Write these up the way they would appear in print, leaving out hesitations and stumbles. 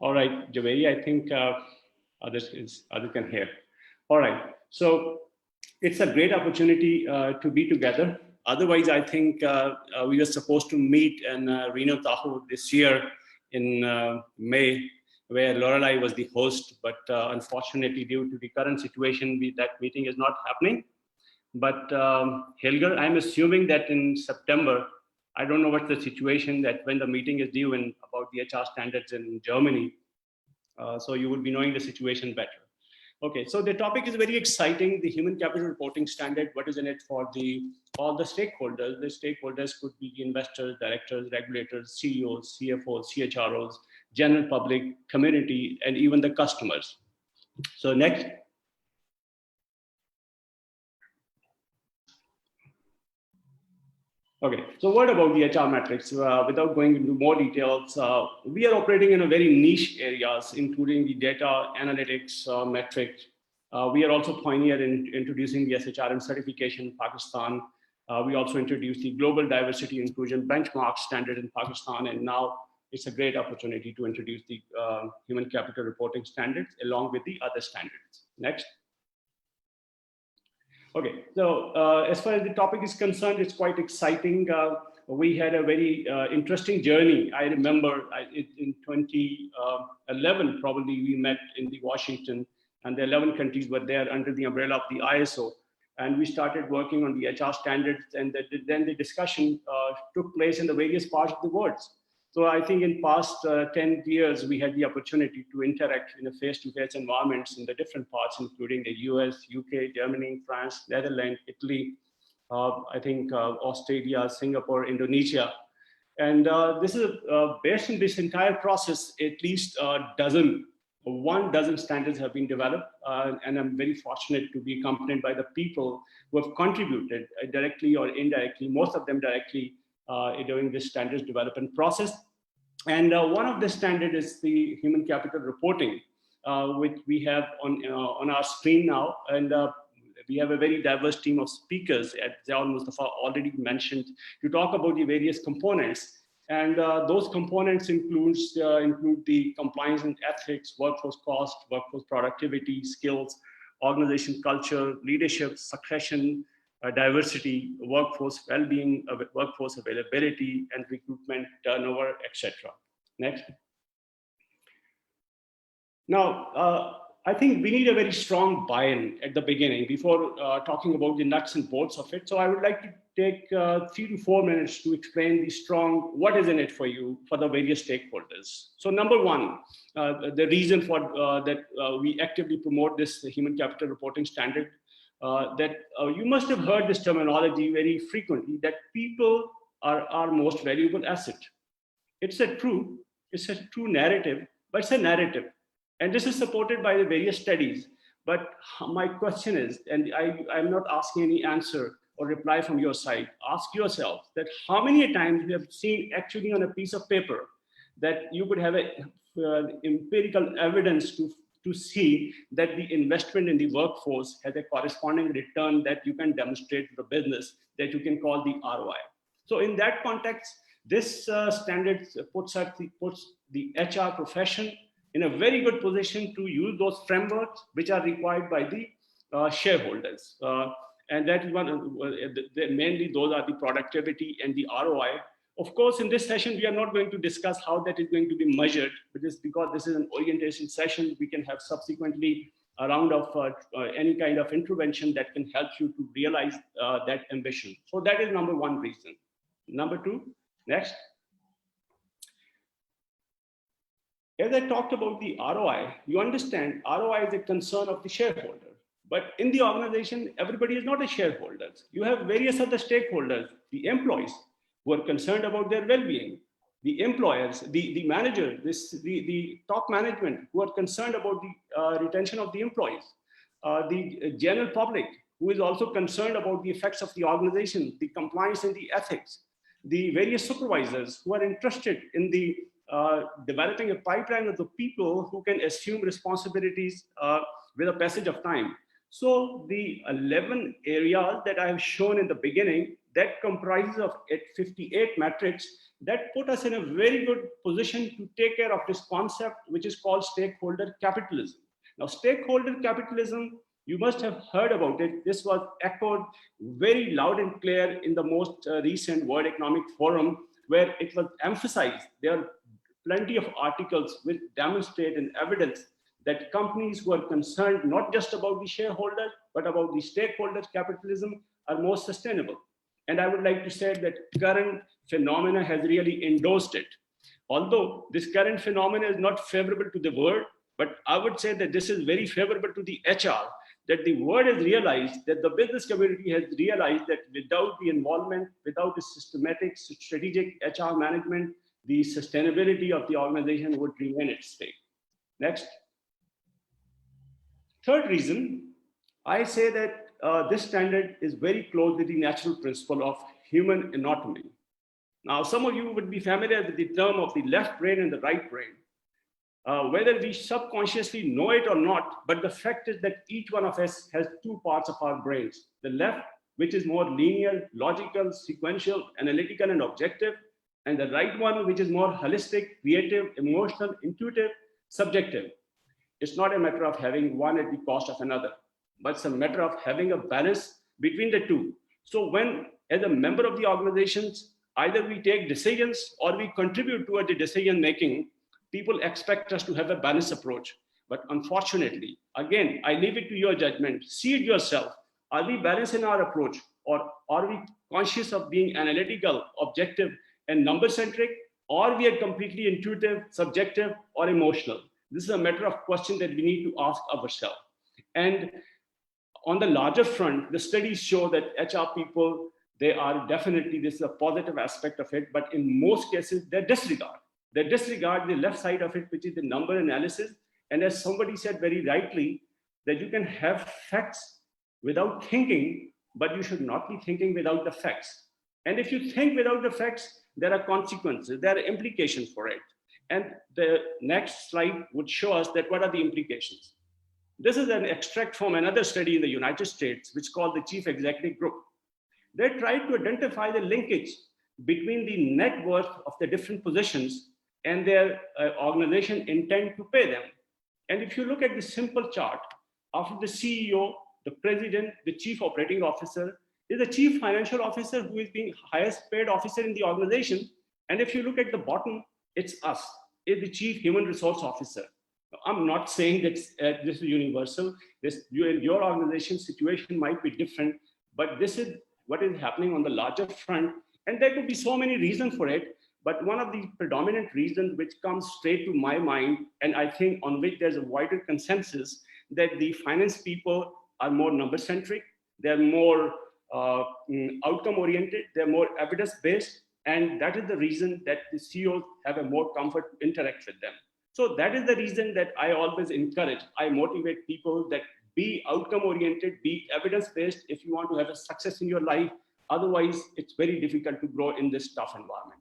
All right, Javeri, I think others can hear. All right, so it's a great opportunity to be together. Otherwise, I think we were supposed to meet in Reno Tahoe this year in May, where Lorelei was the host, but unfortunately, due to the current situation, that meeting is not happening. But Helger, I'm assuming that in September, I don't know what's the situation that when the meeting is due in about the HR standards in Germany, so you would be knowing the situation better. Okay, so the topic is very exciting. The human capital reporting standard. What is in it for all the stakeholders? The stakeholders could be investors, directors, regulators, CEOs, CFOs, CHROs, general public, community, and even the customers. So next. Okay, so what about the HR metrics? Without going into more details, we are operating in a very niche areas, including the data analytics metrics. We are also pioneer in introducing the SHRM certification in Pakistan. We also introduced the Global Diversity Inclusion Benchmark standard in Pakistan, and now it's a great opportunity to introduce the human capital reporting standards along with the other standards. Next. Okay, so as far as the topic is concerned, it's quite exciting. We had a very interesting journey. I remember in 2011, probably we met in the Washington, and the 11 countries were there under the umbrella of the ISO. And we started working on the HR standards, and then the discussion took place in the various parts of the world. So I think in past 10 years, we had the opportunity to interact in a face-to-face environments in the different parts, including the US, UK, Germany, France, Netherlands, Italy, I think Australia, Singapore, Indonesia. And this is based on this entire process, at least one dozen standards have been developed. And I'm very fortunate to be accompanied by the people who have contributed directly or indirectly, most of them directly, during this standards development process. And one of the standard is the human capital reporting, which we have on our screen now. And we have a very diverse team of speakers, as Ziaul Mustafa already mentioned, to talk about the various components. And those components include the compliance and ethics, workforce cost, workforce productivity, skills, organization culture, leadership, succession, diversity, workforce well-being, workforce availability, and recruitment, turnover, etc. Next. Now, I think we need a very strong buy-in at the beginning before talking about the nuts and bolts of it. So I would like to take 3 to 4 minutes to explain the strong, what is in it for you, for the various stakeholders. So number one, the reason for that we actively promote this human capital reporting standard, that you must have heard this terminology very frequently, that people are our most valuable asset. It's a true narrative, but it's a narrative. And this is supported by the various studies. But my question is, and I'm not asking any answer or reply from your side, ask yourself that how many times you have seen actually on a piece of paper that you could have empirical evidence to see that the investment in the workforce has a corresponding return that you can demonstrate to the business that you can call the ROI. So in that context, this standard puts the HR profession in a very good position to use those frameworks which are required by the shareholders. And that is mainly those are the productivity and the ROI. Of course, in this session, we are not going to discuss how that is going to be measured, because this is an orientation session. We can have subsequently a round of any kind of intervention that can help you to realize that ambition. So that is number one reason. Number two, next. As I talked about the ROI, you understand ROI is a concern of the shareholder. But in the organization, everybody is not a shareholder. You have various other stakeholders, the employees who are concerned about their well-being, the employers, the manager, the top management who are concerned about the retention of the employees, the general public who is also concerned about the effects of the organization, the compliance and the ethics, the various supervisors who are interested in the developing a pipeline of the people who can assume responsibilities with a passage of time. So the 11 areas that I have shown in the beginning, that comprises of 58 metrics that put us in a very good position to take care of this concept, which is called stakeholder capitalism. Now, stakeholder capitalism, you must have heard about it. This was echoed very loud and clear in the most recent World Economic Forum, where it was emphasized. There are plenty of articles which demonstrate and evidence that companies who are concerned not just about the shareholders, but about the stakeholder capitalism are more sustainable. And I would like to say that current phenomena has really endorsed it. Although this current phenomena is not favorable to the world, but I would say that this is very favorable to the HR, that the world has realized, that the business community has realized that without the involvement, without the systematic, strategic HR management, the sustainability of the organization would remain at stake. Next. Third reason, I say that this standard is very close to the natural principle of human anatomy. Now, some of you would be familiar with the term of the left brain and the right brain. Whether we subconsciously know it or not, but the fact is that each one of us has two parts of our brains. The left, which is more linear, logical, sequential, analytical, and objective, and the right one, which is more holistic, creative, emotional, intuitive, subjective. It's not a matter of having one at the cost of another, but it's a matter of having a balance between the two. So when, as a member of the organizations, either we take decisions or we contribute toward the decision making, people expect us to have a balanced approach. But unfortunately, again, I leave it to your judgment. See it yourself. Are we balanced in our approach, or are we conscious of being analytical, objective, and number-centric, or we are completely intuitive, subjective, or emotional? This is a matter of question that we need to ask ourselves. And on the larger front, the studies show that HR people, they are definitely, this is a positive aspect of it, but in most cases, they disregard the left side of it, which is the number analysis. And as somebody said very rightly, that you can have facts without thinking, but you should not be thinking without the facts. And if you think without the facts, there are consequences, there are implications for it. And the next slide would show us that what are the implications. This is an extract from another study in the United States, which is called the Chief Executive Group. They tried to identify the linkage between the net worth of the different positions and their organization intent to pay them. And if you look at this simple chart, after the CEO, the president, the chief operating officer, is the chief financial officer, who is being highest paid officer in the organization. And if you look at the bottom, it's us, is the chief human resource officer. I'm not saying that this is universal. Your organization situation might be different, but this is what is happening on the larger front. And there could be so many reasons for it. But one of the predominant reasons which comes straight to my mind, and I think on which there's a wider consensus, that the finance people are more number-centric, they're more outcome-oriented, they're more evidence-based, and that is the reason that the CEOs have a more comfort to interact with them. So that is the reason that I always encourage, I motivate people that be outcome-oriented, be evidence-based if you want to have a success in your life. Otherwise, it's very difficult to grow in this tough environment.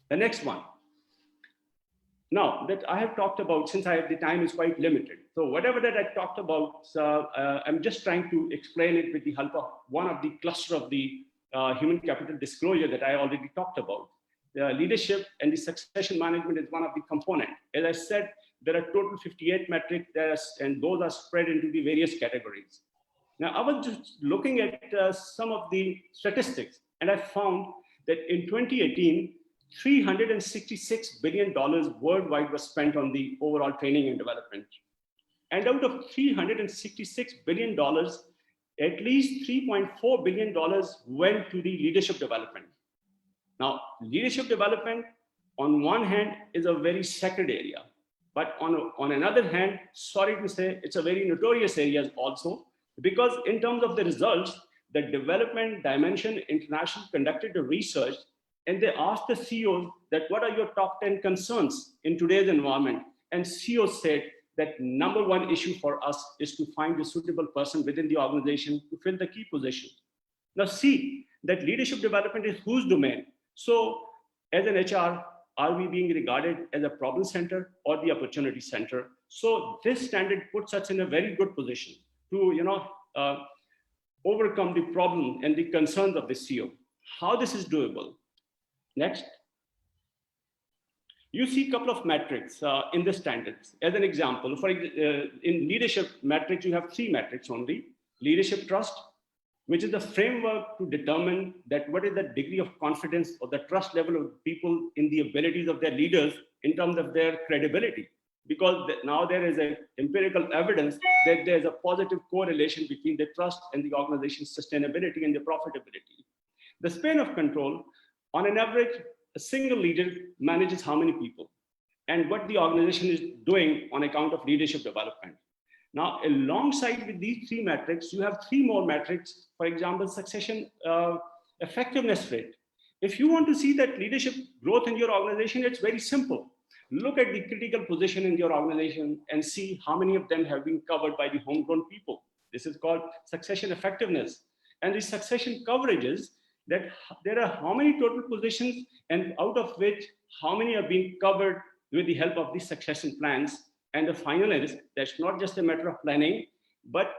The next one. Now that I have talked about, since the time is quite limited, so whatever that I talked about, I'm just trying to explain it with the help of one of the cluster of the human capital disclosure that I already talked about. Leadership and the succession management is one of the components. As I said, there are total 58 metrics, and those are spread into the various categories. Now, I was just looking at some of the statistics, and I found that in 2018, $366 billion worldwide was spent on the overall training and development. And out of $366 billion, at least $3.4 billion went to the leadership development. Now, leadership development, on one hand, is a very sacred area. But on another hand, sorry to say, it's a very notorious area also, because in terms of the results, the development dimension international conducted the research, and they asked the CEOs that what are your top 10 concerns in today's environment? And CEOs said that number one issue for us is to find a suitable person within the organization to fill the key position. Now see that leadership development is whose domain? So as an HR, are we being regarded as a problem center or the opportunity center? So this standard puts us in a very good position to overcome the problem and the concerns of the CEO. How this is doable? Next. you see a couple of metrics in the standards. As an example, in leadership metrics, you have 3 metrics only. Leadership trust, which is the framework to determine that what is the degree of confidence or the trust level of people in the abilities of their leaders in terms of their credibility. Because now there is a empirical evidence that there's a positive correlation between the trust and the organization's sustainability and the profitability. The span of control, on an average, a single leader manages how many people and what the organization is doing on account of leadership development. Now, alongside with these 3 metrics, you have 3 more metrics. For example, succession effectiveness rate. If you want to see that leadership growth in your organization, it's very simple. Look at the critical position in your organization and see how many of them have been covered by the homegrown people. This is called succession effectiveness. And the succession coverages, that there are how many total positions and out of which how many are being covered with the help of the succession plans. And the final is, that's not just a matter of planning, but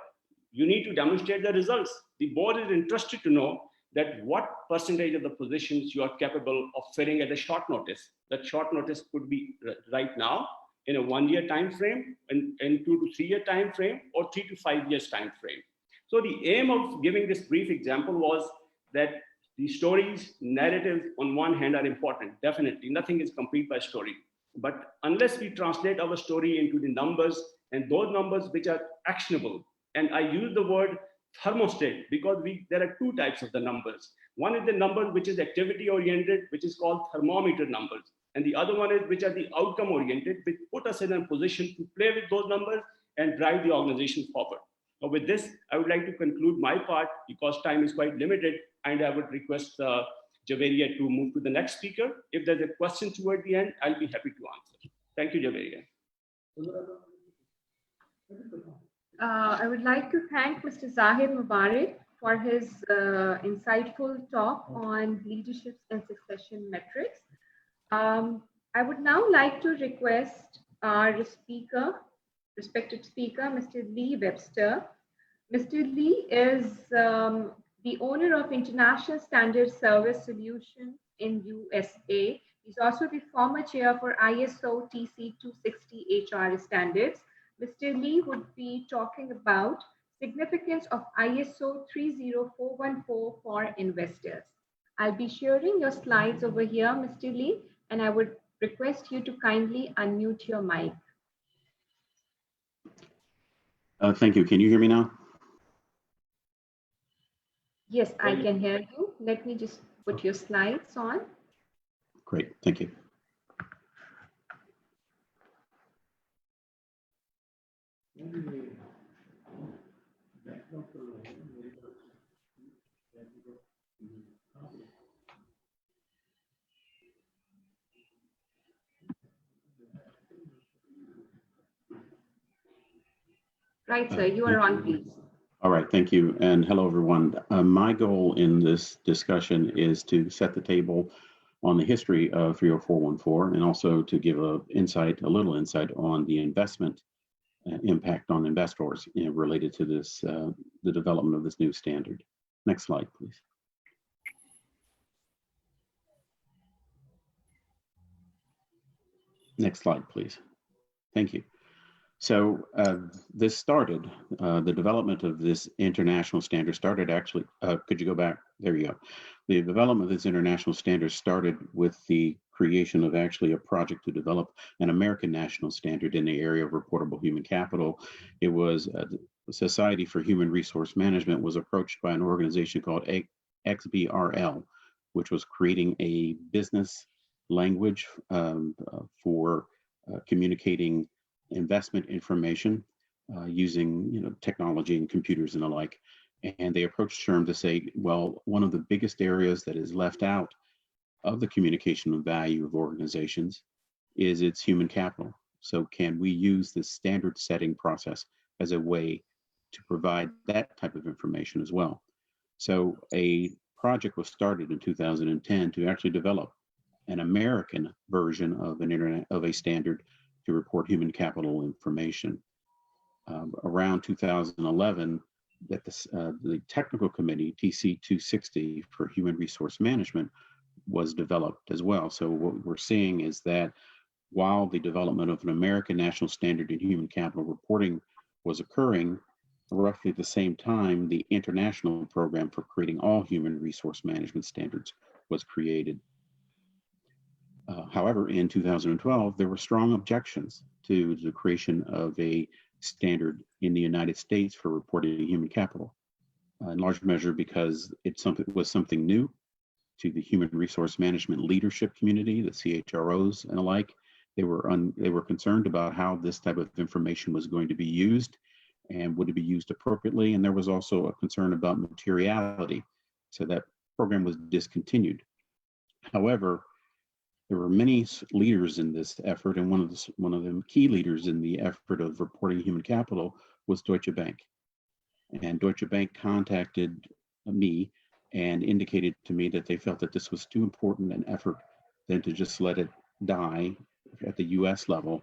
you need to demonstrate the results. The board is interested to know that what percentage of the positions you are capable of filling at a short notice. That short notice could be right now in a 1-year time frame, and 2 to 3 year time frame, or 3 to 5 years time frame. So the aim of giving this brief example was that the stories, narratives on one hand are important. Definitely, nothing is complete by story. But unless we translate our story into the numbers, and those numbers which are actionable, and I use the word thermostat because there are 2 types of the numbers. One is the number which is activity oriented, which is called thermometer numbers. And the other one is which are the outcome oriented, which put us in a position to play with those numbers and drive the organization forward. Now with this, I would like to conclude my part because time is quite limited, and I would request Javeria to move to the next speaker. If there's a question toward the end, I'll be happy to answer. Thank you, Javeria. I would like to thank Mr. Zahir Mubarak for his insightful talk on leadership and succession metrics. I would now like to request our respected speaker, Mr. Lee Webster. Mr. Lee is the owner of International Standard Service Solutions in USA. He's also the former chair for ISO TC 260 HR standards. Mr. Lee would be talking about significance of ISO 30414 for investors. I'll be sharing your slides over here, Mr. Lee, and I would request you to kindly unmute your mic. Thank you. Can you hear me now? Yes, I can hear you. Let me just put your slides on. Great, thank you. Right, sir, you are on, please. All right, thank you, and hello, everyone. My goal in this discussion is to set the table on the history of 30414 and also to give a little insight on the investment impact on investors related to this, the development of this new standard. Next slide, please. Next slide, please. Thank you. So this started, the development of this international standard started actually, could you go back? There you go. The development of this international standard started with the creation of actually a project to develop an American national standard in the area of reportable human capital. It was the Society for Human Resource Management was approached by an organization called XBRL, which was creating a business language for communicating investment information using technology and computers and the like. And they approached SHRM to say, well, one of the biggest areas that is left out of the communication of value of organizations is its human capital. So can we use this standard setting process as a way to provide that type of information as well? So a project was started in 2010 to actually develop an American version of a standard to report human capital information. Around 2011, that the technical committee, TC 260 for human resource management, was developed as well. So what we're seeing is that while the development of an American national standard in human capital reporting was occurring, roughly at the same time, the international program for creating all human resource management standards was created. However, in 2012, there were strong objections to the creation of a standard in the United States for reporting human capital, in large measure because it was something new to the human resource management leadership community, the CHROs and alike. They were concerned about how this type of information was going to be used and would it be used appropriately. And there was also a concern about materiality. So that program was discontinued. However, there were many leaders in this effort, and one of the key leaders in the effort of reporting human capital was Deutsche Bank. And Deutsche Bank contacted me and indicated to me that they felt that this was too important an effort than to just let it die at the US level.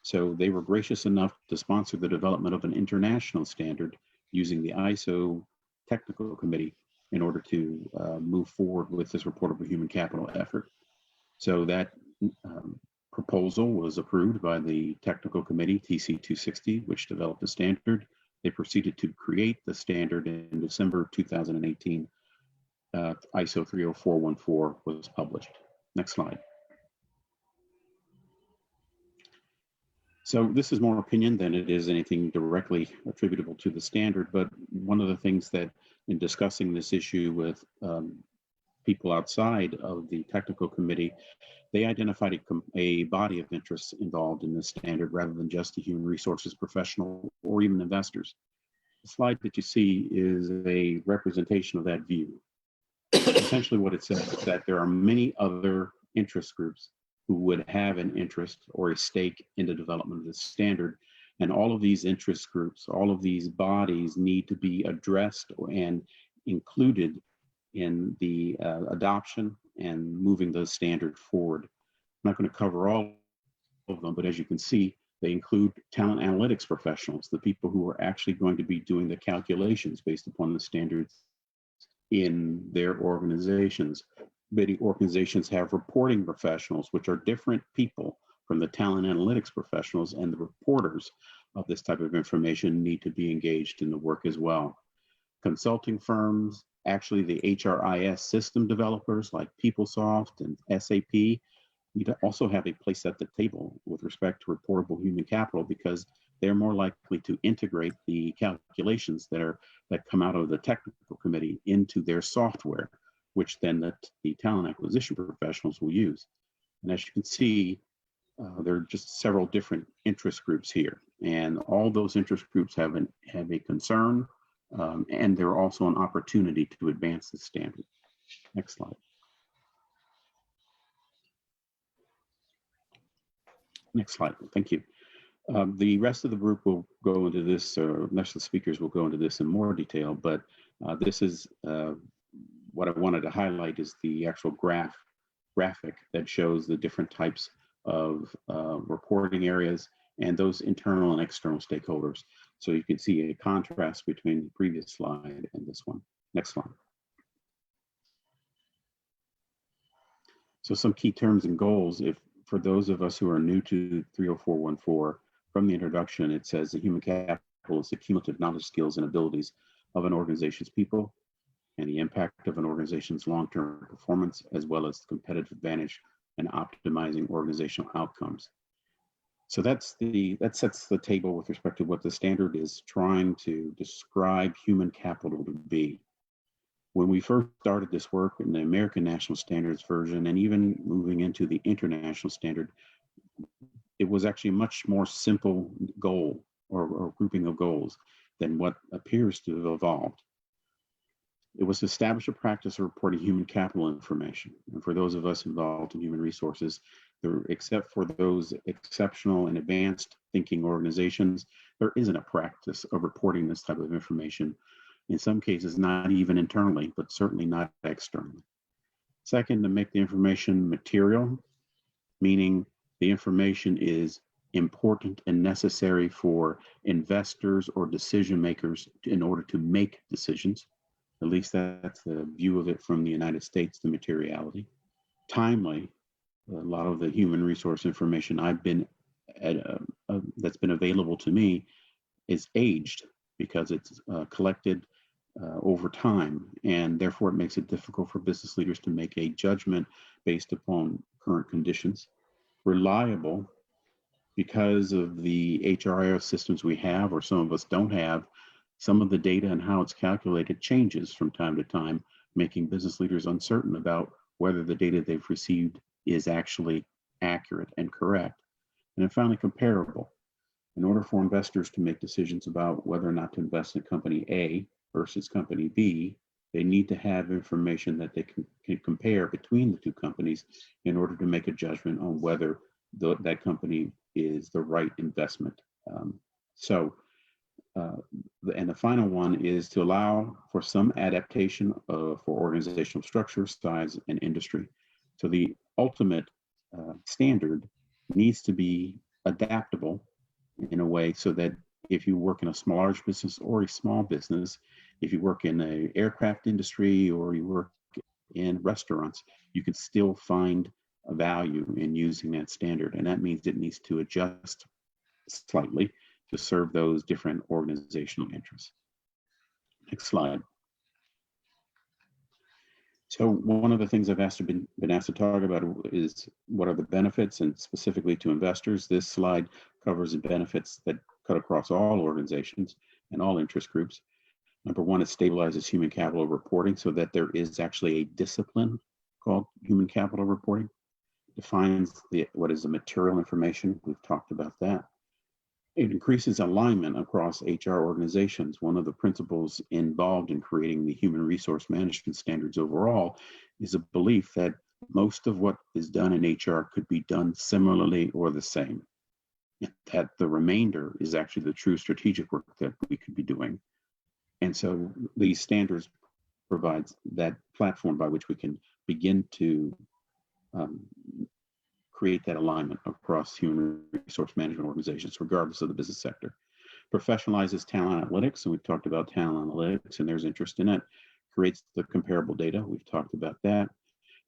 So they were gracious enough to sponsor the development of an international standard using the ISO technical committee in order to move forward with this reportable human capital effort. So that proposal was approved by the technical committee, TC 260, which developed the standard. They proceeded to create the standard in December 2018. ISO 30414 was published. Next slide. So this is more opinion than it is anything directly attributable to the standard, but one of the things that in discussing this issue with people outside of the technical committee, they identified a body of interests involved in this standard rather than just the human resources professional or even investors. The slide that you see is a representation of that view. Essentially what it says is that there are many other interest groups who would have an interest or a stake in the development of this standard. And all of these interest groups, all of these bodies need to be addressed and included in the adoption and moving the standard forward. I'm not going to cover all of them, but as you can see, they include talent analytics professionals, the people who are actually going to be doing the calculations based upon the standards in their organizations. Many organizations have reporting professionals, which are different people from the talent analytics professionals, and the reporters of this type of information need to be engaged in the work as well. Consulting firms, actually the HRIS system developers like PeopleSoft and SAP need to also have a place at the table with respect to reportable human capital, because they're more likely to integrate the calculations that come out of the technical committee into their software, which then the talent acquisition professionals will use. And as you can see, there are just several different interest groups here, and all those interest groups have a concern, and they're also an opportunity to advance the standard. Next slide. Next slide. Thank you. The rest of the group will go into this, or the rest of the speakers will go into this in more detail, but this is what I wanted to highlight is the actual graphic that shows the different types of reporting areas and those internal and external stakeholders. So you can see a contrast between the previous slide and this one. Next slide. So some key terms and goals, for those of us who are new to 30414, from the introduction, it says that human capital is the cumulative knowledge, skills, and abilities of an organization's people, and the impact of an organization's long-term performance, as well as the competitive advantage and optimizing organizational outcomes. So that sets the table with respect to what the standard is trying to describe human capital to be. When we first started this work in the American National Standards version, and even moving into the international standard, it was actually a much more simple goal or grouping of goals than what appears to have evolved. It was to establish a practice of reporting human capital information. And for those of us involved in human resources, except for those exceptional and advanced thinking organizations, there isn't a practice of reporting this type of information. In some cases, not even internally, but certainly not externally. Second, to make the information material, meaning the information is important and necessary for investors or decision makers in order to make decisions. At least that's the view of it from the United States, the materiality. Timely, a lot of the human resource information I've been at, that's been available to me is aged because it's collected over time, and therefore it makes it difficult for business leaders to make a judgment based upon current conditions. Reliable because of the HRIS systems we have, or some of us don't have. Some of the data and how it's calculated changes from time to time, making business leaders uncertain about whether the data they've received is actually accurate and correct. And then finally, comparable. In order for investors to make decisions about whether or not to invest in company A versus company B, they need to have information that they can compare between the two companies in order to make a judgment on whether that company is the right investment. And the final one is to allow for some adaptation for organizational structure, size, and industry. So the ultimate standard needs to be adaptable in a way so that if you work in a large business or a small business, if you work in the aircraft industry or you work in restaurants, you can still find a value in using that standard. And that means it needs to adjust slightly to serve those different organizational interests. Next slide. So one of the things I've been asked to talk about is what are the benefits, and specifically to investors. This slide covers the benefits that cut across all organizations and all interest groups. Number one, it stabilizes human capital reporting so that there is actually a discipline called human capital reporting. Defines what is the material information. We've talked about that. It increases alignment across HR organizations. One of the principles involved in creating the human resource management standards overall is a belief that most of what is done in HR could be done similarly or the same. That the remainder is actually the true strategic work that we could be doing. And so these standards provides that platform by which we can begin to create that alignment across human resource management organizations, regardless of the business sector. Professionalizes talent analytics, and we've talked about talent analytics, and there's interest in it. Creates the comparable data, we've talked about that.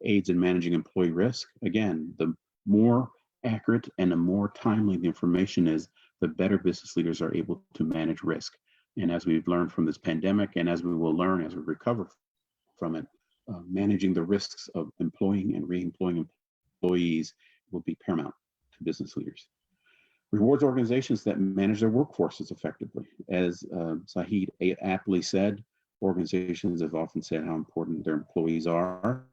Aids in managing employee risk. Again, the more accurate and the more timely the information is, the better business leaders are able to manage risk. And as we've learned from this pandemic, and as we will learn as we recover from it, managing the risks of employing and re-employing employees will be paramount to business leaders. Rewards organizations that manage their workforces effectively. As Zahid aptly said, organizations have often said how important their employees are,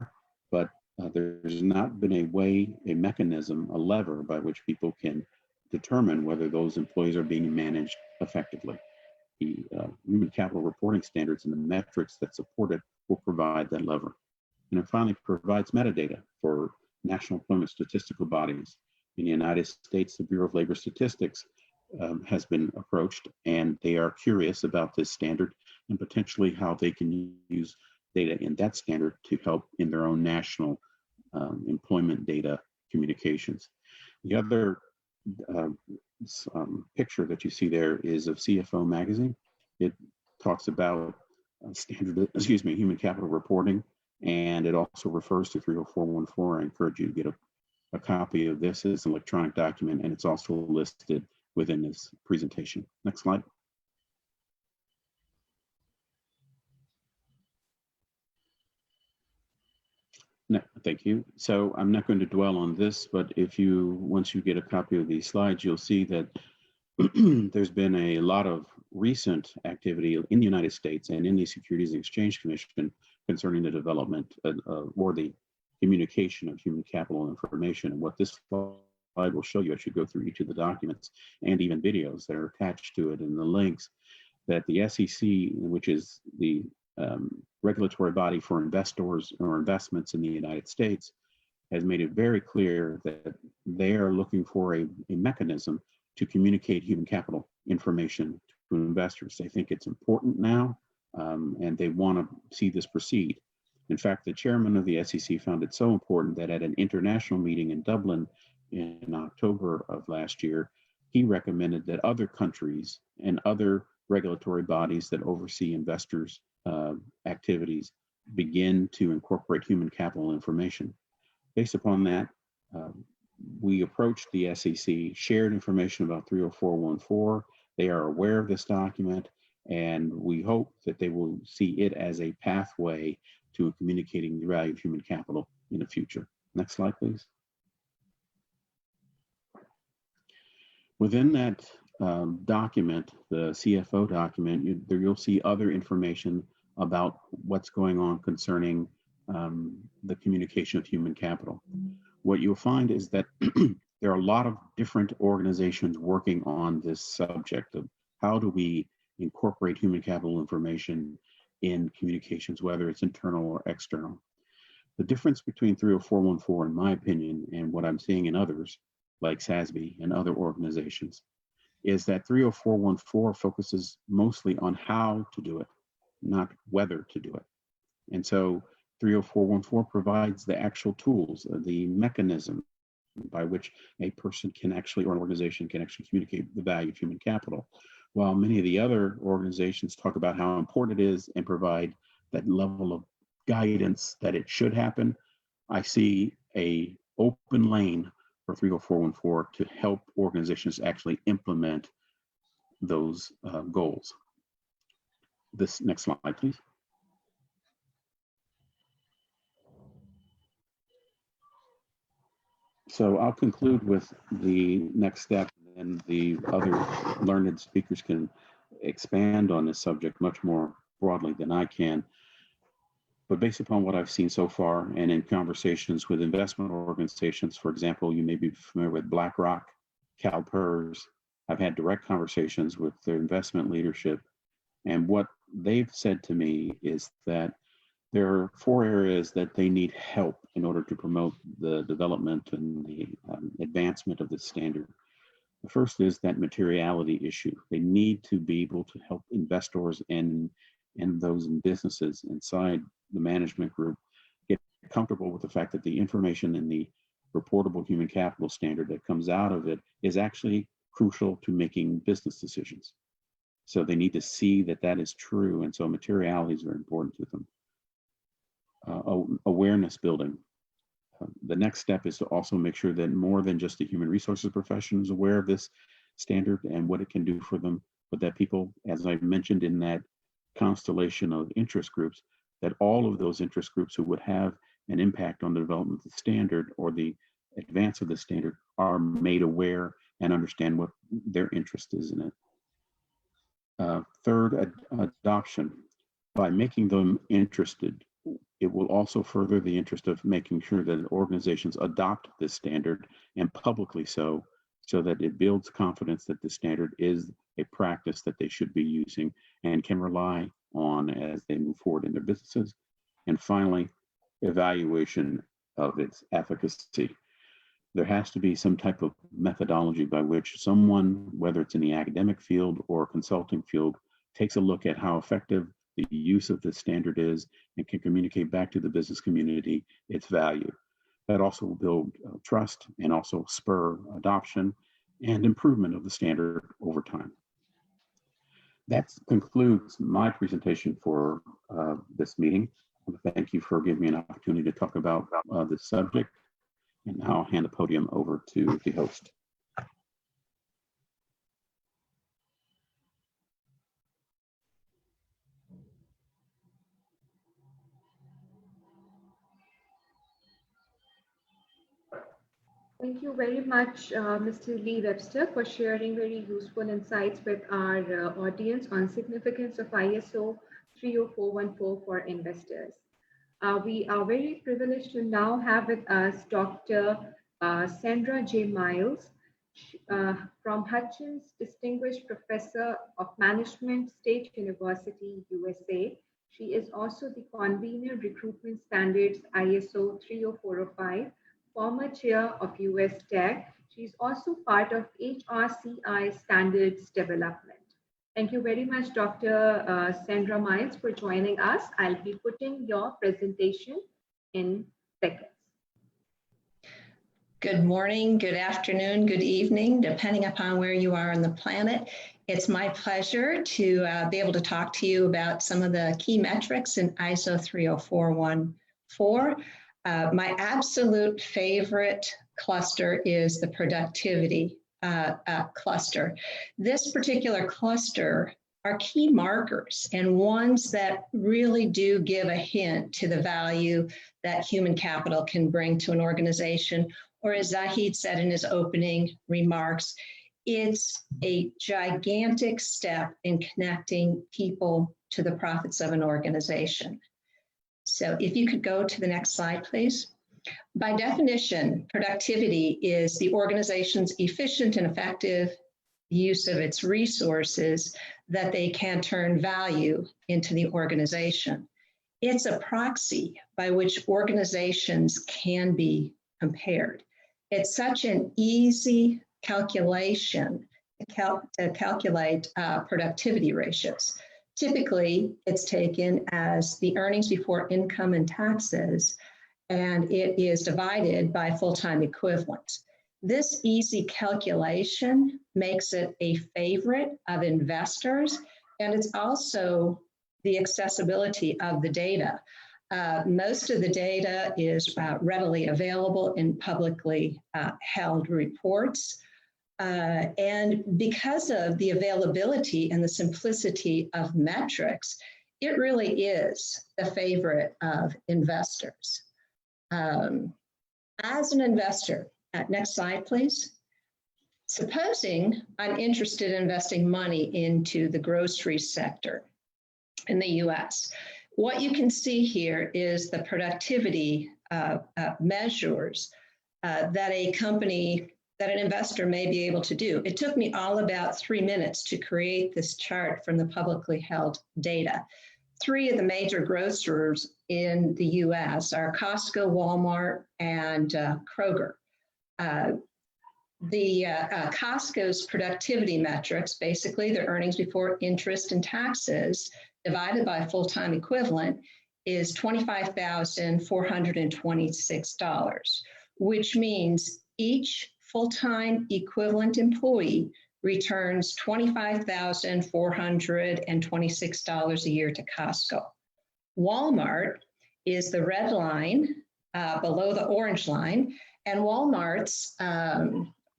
but there's not been a mechanism, a lever by which people can determine whether those employees are being managed effectively. The human capital reporting standards and the metrics that support it will provide that lever. And it finally provides metadata for national employment statistical bodies. In the United States, the Bureau of Labor Statistics has been approached, and they are curious about this standard and potentially how they can use data in that standard to help in their own national employment data communications. The other picture that you see there is of CFO magazine. It talks about human capital reporting, and it also refers to 30414. I encourage you to get a copy of this. It's an electronic document, and it's also listed within this presentation. Next slide. No, thank you. So I'm not going to dwell on this, but once you get a copy of these slides, you'll see that there's been a lot of recent activity in the United States and in the Securities and Exchange Commission concerning the development or the communication of human capital information. And what this slide will show you, I should go through each of the documents and even videos that are attached to it and the links, that the SEC, which is the regulatory body for investors or investments in the United States, has made it very clear that they are looking for a mechanism to communicate human capital information to investors. They think it's important now, and they want to see this proceed. In fact, the chairman of the SEC found it so important that at an international meeting in Dublin in October of last year, he recommended that other countries and other regulatory bodies that oversee investors' activities begin to incorporate human capital information. Based upon that, we approached the SEC, shared information about 30414. They are aware of this document, and we hope that they will see it as a pathway to communicating the value of human capital in the future. Next slide, please. Within that document, the CFO document, you'll see other information about what's going on concerning the communication of human capital. What you'll find is that there are a lot of different organizations working on this subject of how do we incorporate human capital information in communications, whether it's internal or external. The difference between 30414, in my opinion, and what I'm seeing in others, like SASB and other organizations, is that 30414 focuses mostly on how to do it, not whether to do it. And so 30414 provides the actual tools, the mechanism by which a person can actually, or an organization can actually communicate the value of human capital. While many of the other organizations talk about how important it is and provide that level of guidance that it should happen, I see a open lane for 30414 to help organizations actually implement those goals. This next slide, please. So I'll conclude with the next step, and the other learned speakers can expand on this subject much more broadly than I can. But based upon what I've seen so far, and in conversations with investment organizations, for example, you may be familiar with BlackRock, CalPERS. I've had direct conversations with their investment leadership, and what they've said to me is that there are 4 areas that they need help in order to promote the development and the advancement of this standard. The first is that materiality issue. They need to be able to help investors and those in businesses inside the management group get comfortable with the fact that the information in the reportable human capital standard that comes out of it is actually crucial to making business decisions. So they need to see that that is true, and so materiality is very important to them. Awareness building. The next step is to also make sure that more than just the human resources profession is aware of this standard and what it can do for them, but that people, as I mentioned in that constellation of interest groups, that all of those interest groups who would have an impact on the development of the standard or the advance of the standard are made aware and understand what their interest is in it. Third, adoption. By making them interested, it will also further the interest of making sure that organizations adopt this standard, and publicly so that it builds confidence that the standard is a practice that they should be using and can rely on as they move forward in their businesses. And finally, evaluation of its efficacy. There has to be some type of methodology by which someone, whether it's in the academic field or consulting field, takes a look at how effective the use of this standard is and can communicate back to the business community its value. That also will build trust and also spur adoption and improvement of the standard over time. That concludes my presentation for this meeting. I want to thank you for giving me an opportunity to talk about this subject, and now I'll hand the podium over to the host. Thank you very much, Mr. Lee Webster, for sharing very useful insights with our audience on significance of ISO 30414 for investors. We are very privileged to now have with us Dr. Sandra J. Miles from Hutchins, Distinguished Professor of Management, State University, USA. She is also the convener, Recruitment Standards ISO 30405, former chair of US TAG. She's also part of HRCI standards development. Thank you very much, Dr. Sandra Miles, for joining us. I'll be putting your presentation in seconds. Good morning, good afternoon, good evening, depending upon where you are on the planet. It's my pleasure to be able to talk to you about some of the key metrics in ISO 30414. My absolute favorite cluster is the productivity cluster. This particular cluster are key markers and ones that really do give a hint to the value that human capital can bring to an organization. Or as Zahid said in his opening remarks, it's a gigantic step in connecting people to the profits of an organization. So if you could go to the next slide, please. By definition, productivity is the organization's efficient and effective use of its resources that they can turn value into the organization. It's a proxy by which organizations can be compared. It's such an easy calculation to calculate productivity ratios. Typically, it's taken as the earnings before income and taxes, and it is divided by full-time equivalent. This easy calculation makes it a favorite of investors, and it's also the accessibility of the data. Most of the data is readily available in publicly held reports. And because of the availability and the simplicity of metrics, it really is the favorite of investors. As an investor, next slide, please. Supposing I'm interested in investing money into the grocery sector in the US, what you can see here is the productivity measures that an investor may be able to do. It took me all about 3 minutes to create this chart from the publicly held data. 3 of the major grocers in the US are Costco, Walmart, and Kroger. Costco's productivity metrics, basically their earnings before interest and taxes divided by full-time equivalent, is $25,426, which means each full-time equivalent employee returns $25,426 a year to Costco. Walmart is the red line below the orange line, and Walmart's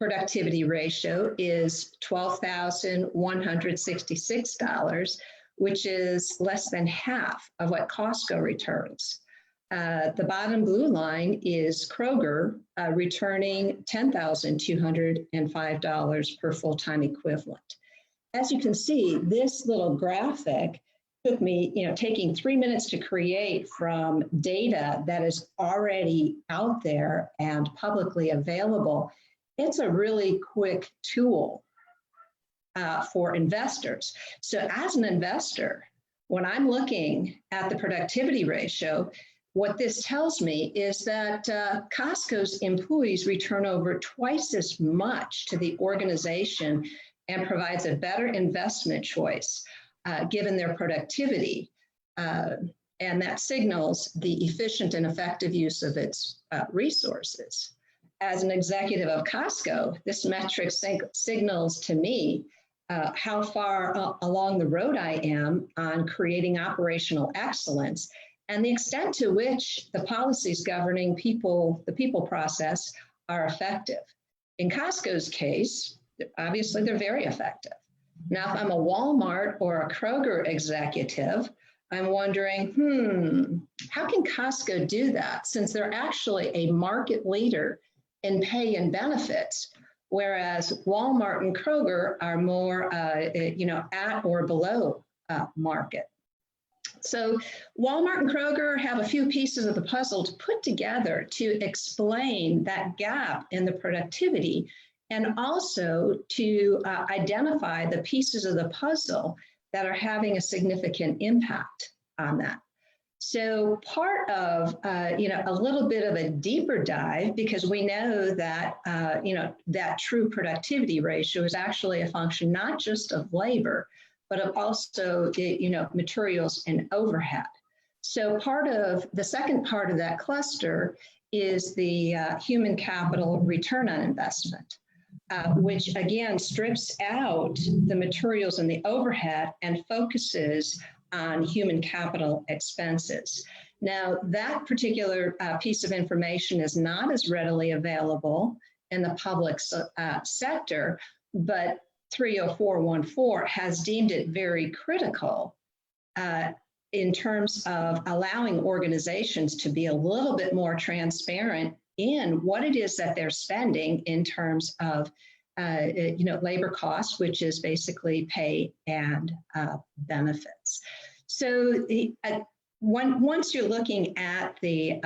productivity ratio is $12,166, which is less than half of what Costco returns. The bottom blue line is Kroger returning $10,205 per full-time equivalent. As you can see, this little graphic took me, taking 3 minutes to create from data that is already out there and publicly available. It's a really quick tool for investors. So as an investor, when I'm looking at the productivity ratio, what this tells me is that Costco's employees return over twice as much to the organization and provides a better investment choice given their productivity. And that signals the efficient and effective use of its resources. As an executive of Costco, this metric signals to me how far along the road I am on creating operational excellence and the extent to which the policies governing the people process are effective. In Costco's case, obviously they're very effective. Now, if I'm a Walmart or a Kroger executive, I'm wondering, how can Costco do that since they're actually a market leader in pay and benefits, whereas Walmart and Kroger are more, at or below market. So Walmart and Kroger have a few pieces of the puzzle to put together to explain that gap in the productivity and also to identify the pieces of the puzzle that are having a significant impact on that. So part of, a little bit of a deeper dive, because we know that, that true productivity ratio is actually a function not just of labor, but of also, materials and overhead. So the second part of that cluster is the human capital return on investment, which again strips out the materials and the overhead and focuses on human capital expenses. Now, that particular piece of information is not as readily available in the public sector, but 30414 has deemed it very critical in terms of allowing organizations to be a little bit more transparent in what it is that they're spending in terms of labor costs, which is basically pay and benefits. So once you're looking at the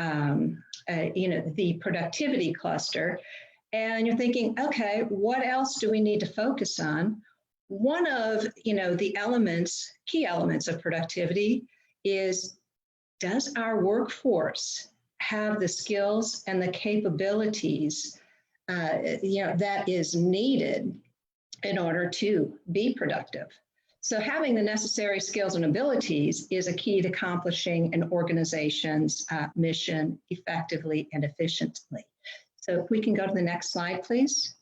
the productivity cluster, and you're thinking, okay, what else do we need to focus on? One of the key elements of productivity is, does our workforce have the skills and the capabilities that is needed in order to be productive? So having the necessary skills and abilities is a key to accomplishing an organization's mission effectively and efficiently. So if we can go to the next slide, please.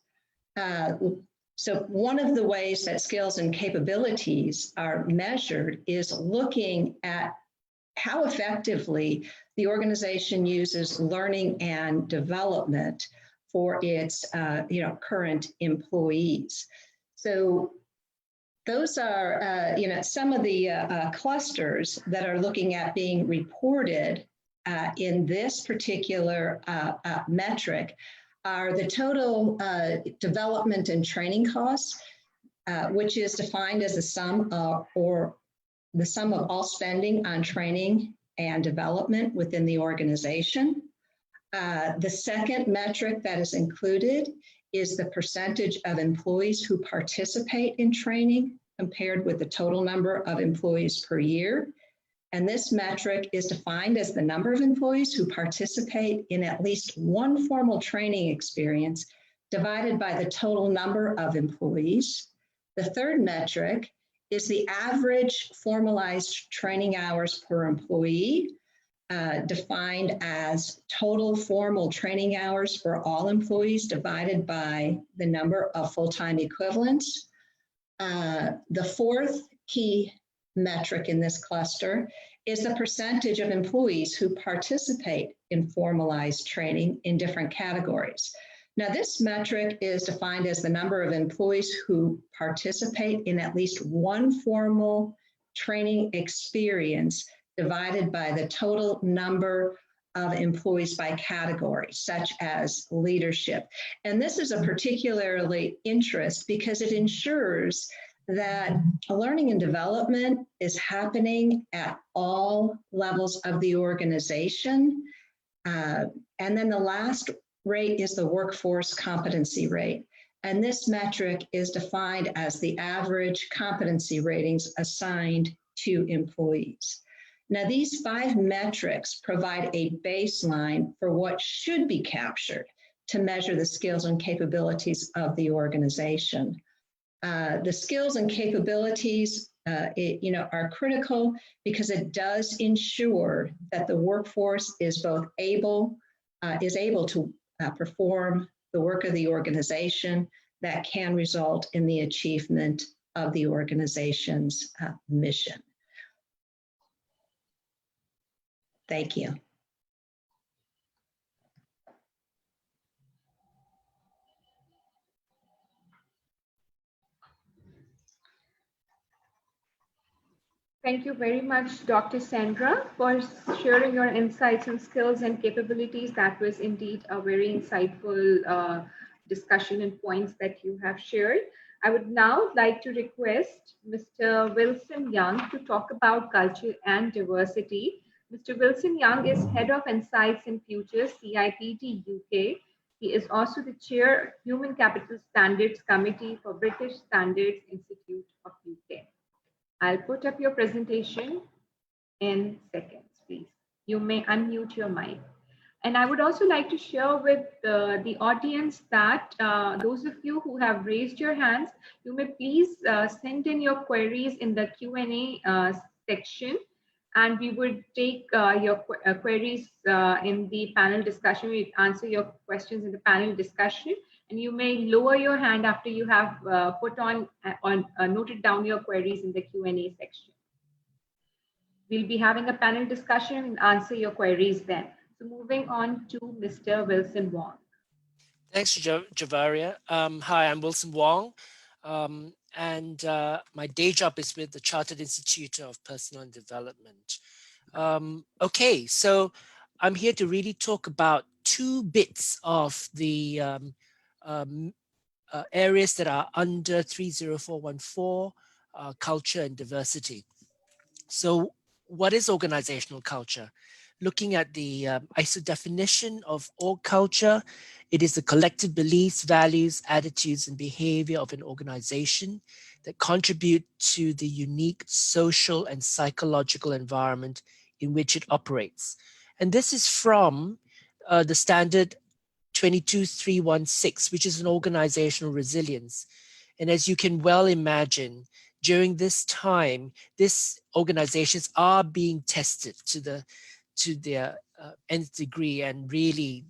So one of the ways that skills and capabilities are measured is looking at how effectively the organization uses learning and development for its current employees. So those are some of the clusters that are looking at being reported in this particular metric are the total development and training costs, which is defined as the sum of all spending on training and development within the organization. The second metric that is included is the percentage of employees who participate in training compared with the total number of employees per year. And this metric is defined as the number of employees who participate in at least one formal training experience divided by the total number of employees. The third metric is the average formalized training hours per employee, defined as total formal training hours for all employees divided by the number of full-time equivalents. The fourth key metric in this cluster is the percentage of employees who participate in formalized training in different categories. Now, this metric is defined as the number of employees who participate in at least one formal training experience divided by the total number of employees by category, such as leadership. And this is a particularly interest because it ensures that learning and development is happening at all levels of the organization. And then the last rate is the workforce competency rate. And this metric is defined as the average competency ratings assigned to employees. Now, these 5 metrics provide a baseline for what should be captured to measure the skills and capabilities of the organization. The skills and capabilities are critical because it does ensure that the workforce is both able to perform the work of the organization that can result in the achievement of the organization's mission. Thank you. Thank you very much, Dr. Sandra, for sharing your insights on skills and capabilities. That was indeed a very insightful discussion and points that you have shared. I would now like to request Mr. Wilson Young to talk about culture and diversity. Mr. Wilson Young is Head of Insights and Futures, CIPT UK. He is also the Chair, Human Capital Standards Committee for British Standards Institute of UK. I'll put up your presentation in seconds, please. You may unmute your mic. And I would also like to share with the audience that those of you who have raised your hands, you may please send in your queries in the Q&A section, and we would take your queries in the panel discussion. We answer your questions in the panel discussion. And you may lower your hand after you have noted down your queries in the Q&A section. We'll be having a panel discussion and answer your queries then. So moving on to Mr. Wilson Wong. Thanks, Javaria. Hi, I'm Wilson Wong, and my day job is with the Chartered Institute of Personal and Development. Okay, so I'm here to really talk about two bits of the areas that are under 30414, culture and diversity. So what is organizational culture? Looking at the ISO definition of org culture, it is the collective beliefs, values, attitudes, and behavior of an organization that contribute to the unique social and psychological environment in which it operates. And this is from the standard 22316, which is an organizational resilience. And as you can well imagine, during this time, these organizations are being tested to their nth degree, and really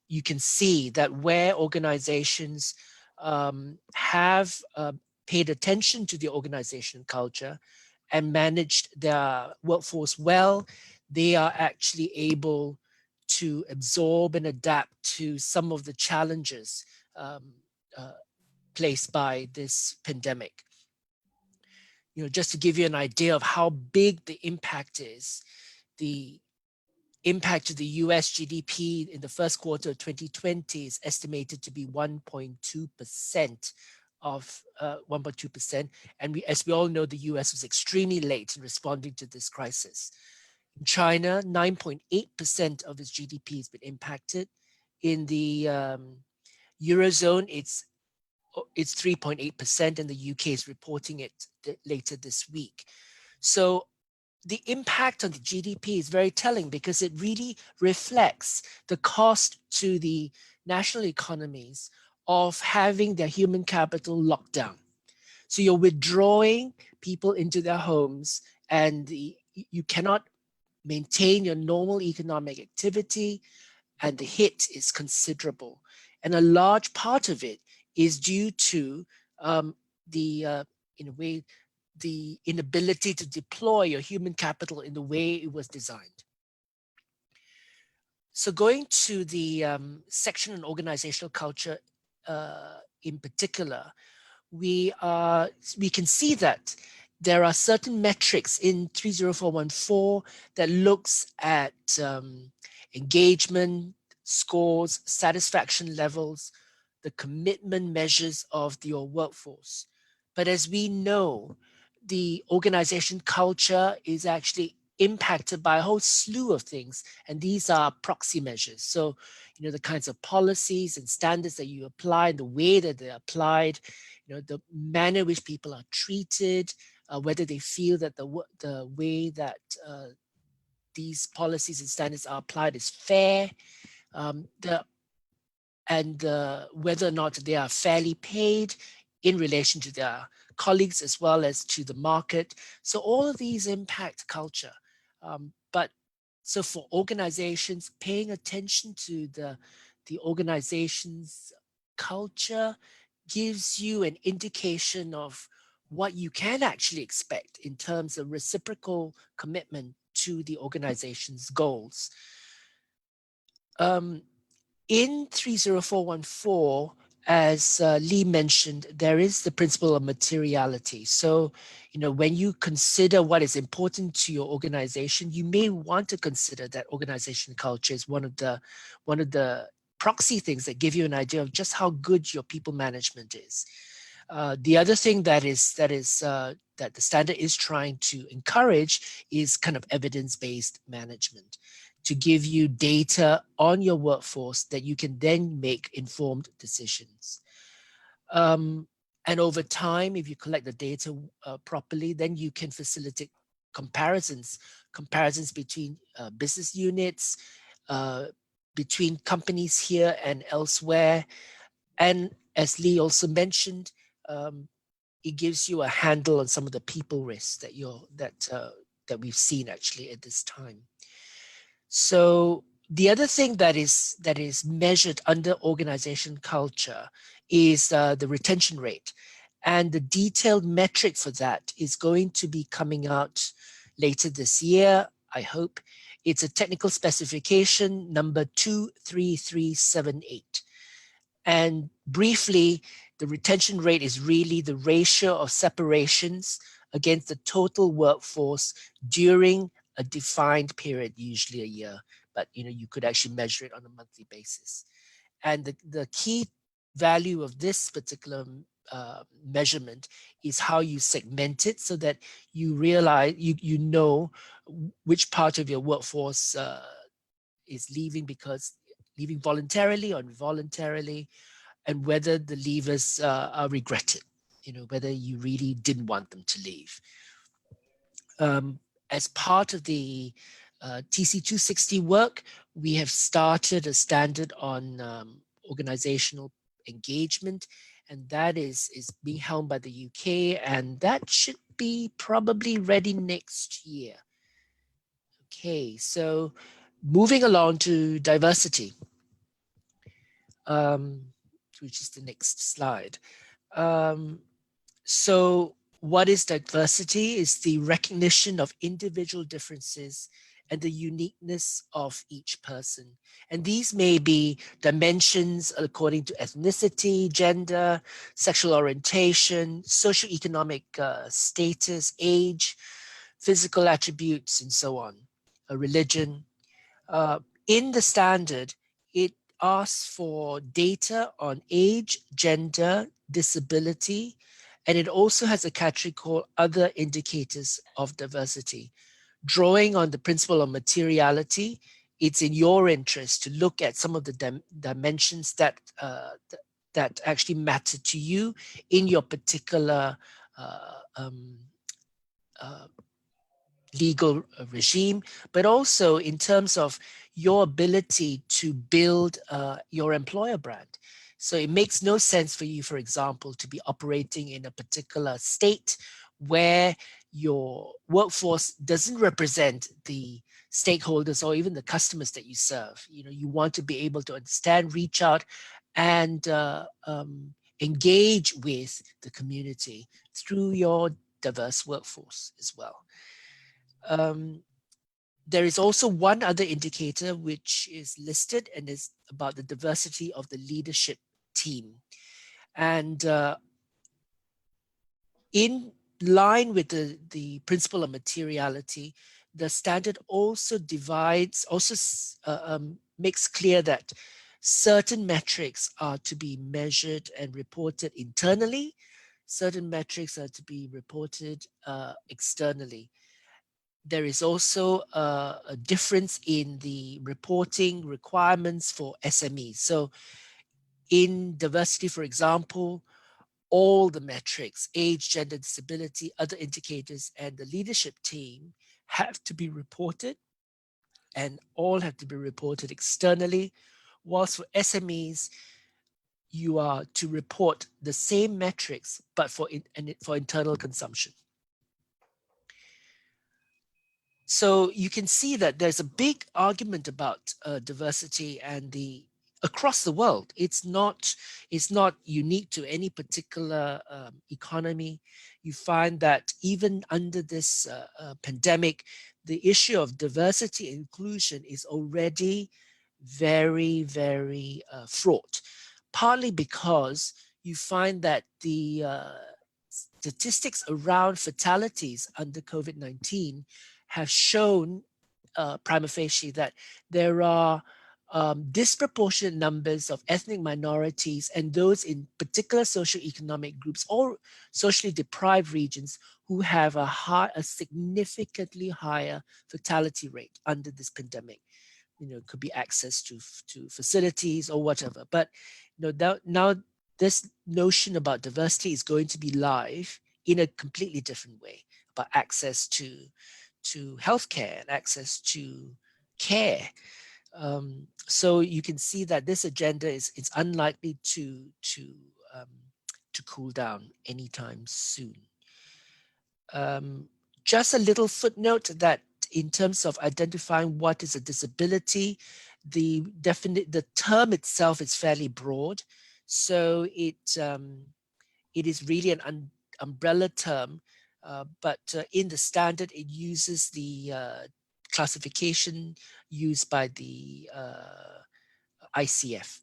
you can see that where organizations have paid attention to the organization culture and managed their workforce well, they are actually able to absorb and adapt to some of the challenges placed by this pandemic. Just to give you an idea of how big the impact is, the impact to the US GDP in the first quarter of 2020 is estimated to be 1.2% of 1.2%. And as we all know, the US was extremely late in responding to this crisis. In China, 9.8% of its GDP has been impacted. In the Eurozone, it's 3.8%, and the UK is reporting it later this week. So the impact on the GDP is very telling, because it really reflects the cost to the national economies of having their human capital locked down. So you're withdrawing people into their homes, and you cannot maintain your normal economic activity, and the hit is considerable. And a large part of it is due to in a way, the inability to deploy your human capital in the way it was designed. So going to the section on organizational culture in particular, we can see that there are certain metrics in 30414 that looks at engagement scores, satisfaction levels, the commitment measures of your workforce. But as we know, the organization culture is actually impacted by a whole slew of things, and these are proxy measures. So, the kinds of policies and standards that you apply, the way that they're applied, the manner in which people are treated, whether they feel that the way that these policies and standards are applied is fair, whether or not they are fairly paid in relation to their colleagues as well as to the market. So all of these impact culture. So for organizations, paying attention to the organization's culture gives you an indication of what you can actually expect in terms of reciprocal commitment to the organization's goals. In 30414, as Lee mentioned, there is the principle of materiality. So, when you consider what is important to your organization, you may want to consider that organization culture is one of the proxy things that give you an idea of just how good your people management is. The other thing that the standard is trying to encourage is kind of evidence-based management, to give you data on your workforce that you can then make informed decisions. And over time, if you collect the data properly, then you can facilitate comparisons between business units, between companies here and elsewhere. And as Lee also mentioned, it gives you a handle on some of the people risks that we've seen actually at this time. So the other thing that is measured under organization culture is the retention rate, and the detailed metric for that is going to be coming out later this year, I hope. It's a technical specification number 23378. And briefly, the retention rate is really the ratio of separations against the total workforce during a defined period, usually a year, but you could actually measure it on a monthly basis. And the key value of this particular measurement is how you segment it so that you realize, you know which part of your workforce is leaving voluntarily or involuntarily, and whether the leavers are regretted, whether you really didn't want them to leave. As part of the TC260 work, we have started a standard on organizational engagement, and that is being helmed by the UK, and that should be probably ready next year. Okay, so moving along to diversity, which is the next slide. So what is diversity? Is the recognition of individual differences and the uniqueness of each person. And these may be dimensions according to ethnicity, gender, sexual orientation, socioeconomic status, age, physical attributes, and so on, religion. In the standard, it asks for data on age, gender, disability, and it also has a category called other indicators of diversity. Drawing on the principle of materiality, it's in your interest to look at some of the dimensions that that actually matter to you in your particular legal regime, but also in terms of your ability to build your employer brand. So it makes no sense for you, for example, to be operating in a particular state where your workforce doesn't represent the stakeholders or even the customers that you serve. You want to be able to understand, reach out, and engage with the community through your diverse workforce as well. There is also one other indicator which is listed, and is about the diversity of the leadership team. And in line with the principle of materiality, the standard also makes clear that certain metrics are to be measured and reported internally, certain metrics are to be reported externally. There is also a difference in the reporting requirements for SMEs. So in diversity, for example, all the metrics, age, gender, disability, other indicators, and the leadership team have to be reported, and all have to be reported externally. Whilst for SMEs, you are to report the same metrics, but for internal consumption. So you can see that there's a big argument about diversity and across the world. It's not unique to any particular economy. You find that even under this pandemic, the issue of diversity and inclusion is already very, very fraught, partly because you find that the statistics around fatalities under COVID-19 have shown prima facie that there are disproportionate numbers of ethnic minorities and those in particular socioeconomic groups or socially deprived regions who have a significantly higher fatality rate under this pandemic. It could be access to facilities or whatever. But now this notion about diversity is going to be live in a completely different way, about access to healthcare and access to care. So you can see that this agenda is unlikely to cool down anytime soon. Just a little footnote that in terms of identifying what is a disability, the term itself is fairly broad. So it is really an umbrella term but in the standard, it uses the classification used by the ICF.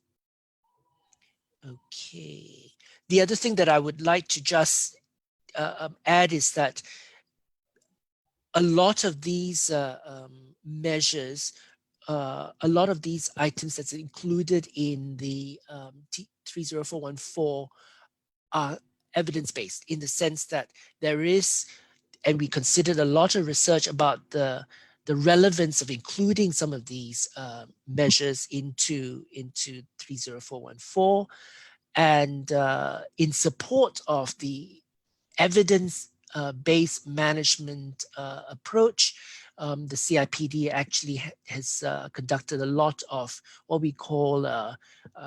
Okay. The other thing that I would like to just add is that a lot of these measures, a lot of these items that's included in the 30414 are evidence-based in the sense that there is, and we considered a lot of research about the relevance of including some of these measures into 30414, and in support of the evidence-based management approach. The CIPD actually has conducted a lot of what we call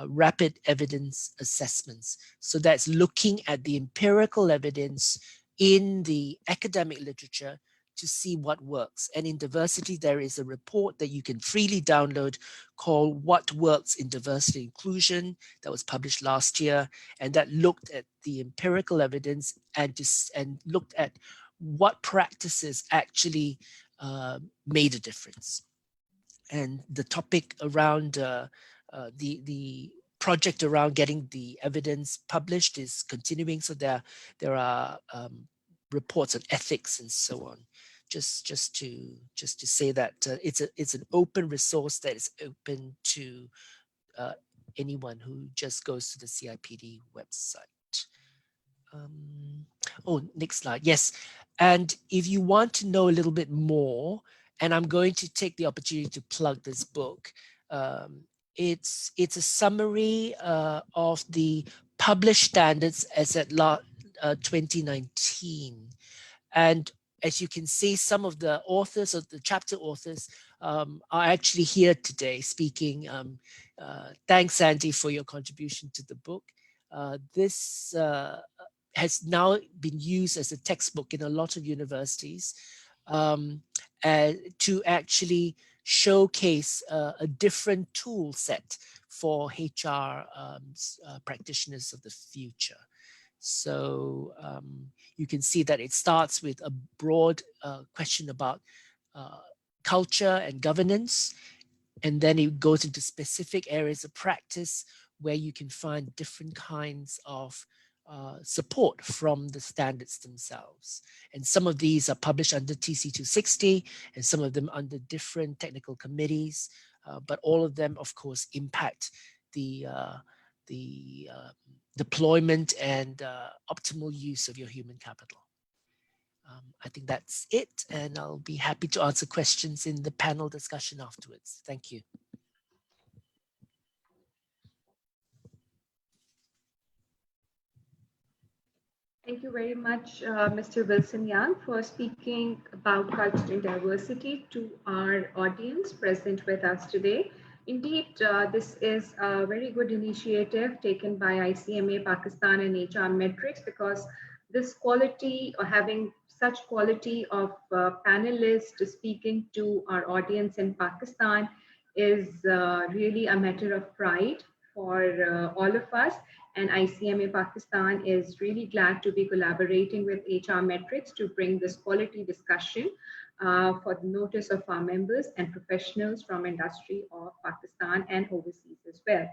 rapid evidence assessments. So that's looking at the empirical evidence in the academic literature to see what works. And in diversity, there is a report that you can freely download called What Works in Diversity Inclusion that was published last year. And that looked at the empirical evidence and looked at what practices actually made a difference. And the topic around the project around getting the evidence published is continuing. So there are reports on ethics and so on. Just to say that it's an open resource that is open to anyone who just goes to the CIPD website. Oh, next slide. Yes. And if you want to know a little bit more, and I'm going to take the opportunity to plug this book, it's a summary of the published standards as at 2019. And as you can see, some of the authors, or the chapter authors, are actually here today speaking. Thanks, Sandy, for your contribution to the book. This has now been used as a textbook in a lot of universities to actually showcase a different tool set for HR practitioners of the future. So you can see that it starts with a broad question about culture and governance, and then it goes into specific areas of practice where you can find different kinds of support from the standards themselves. And some of these are published under TC 260 and some of them under different technical committees, but all of them, of course, impact the deployment and optimal use of your human capital. I think that's it, and I'll be happy to answer questions in the panel discussion afterwards. Thank you. Thank you very much, Mr. Wilson Young, for speaking about cultural diversity to our audience present with us today. Indeed, this is a very good initiative taken by ICMA Pakistan and HR Metrics, because this quality, or having such quality of panelists speaking to our audience in Pakistan, is really a matter of pride for all of us. And ICMA Pakistan is really glad to be collaborating with HR Metrics to bring this quality discussion for the notice of our members and professionals from industry of Pakistan and overseas as well.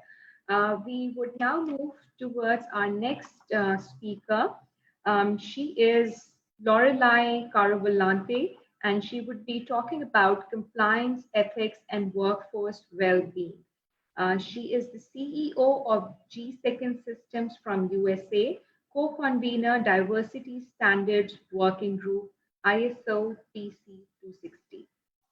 We would now move towards our next speaker. She is Lorelei Karavalante, and she would be talking about compliance, ethics, and workforce well-being. She is the CEO of G2nd Systems from USA, co-convener Diversity Standards Working Group, ISO TC 260.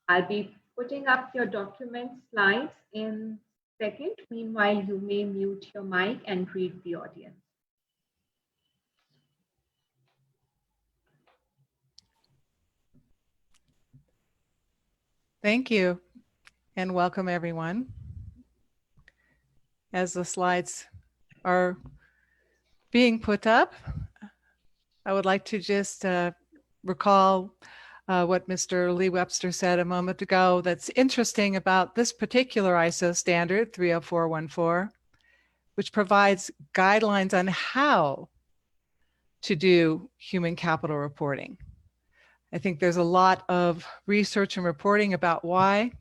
I'll be putting up your document slides in a second. Meanwhile, you may mute your mic and read the audience. Thank you, and welcome everyone. As the slides are being put up, I would like to just recall what Mr. Lee Webster said a moment ago that's interesting about this particular ISO standard 30414, which provides guidelines on how to do human capital reporting. I think there's a lot of research and reporting about why,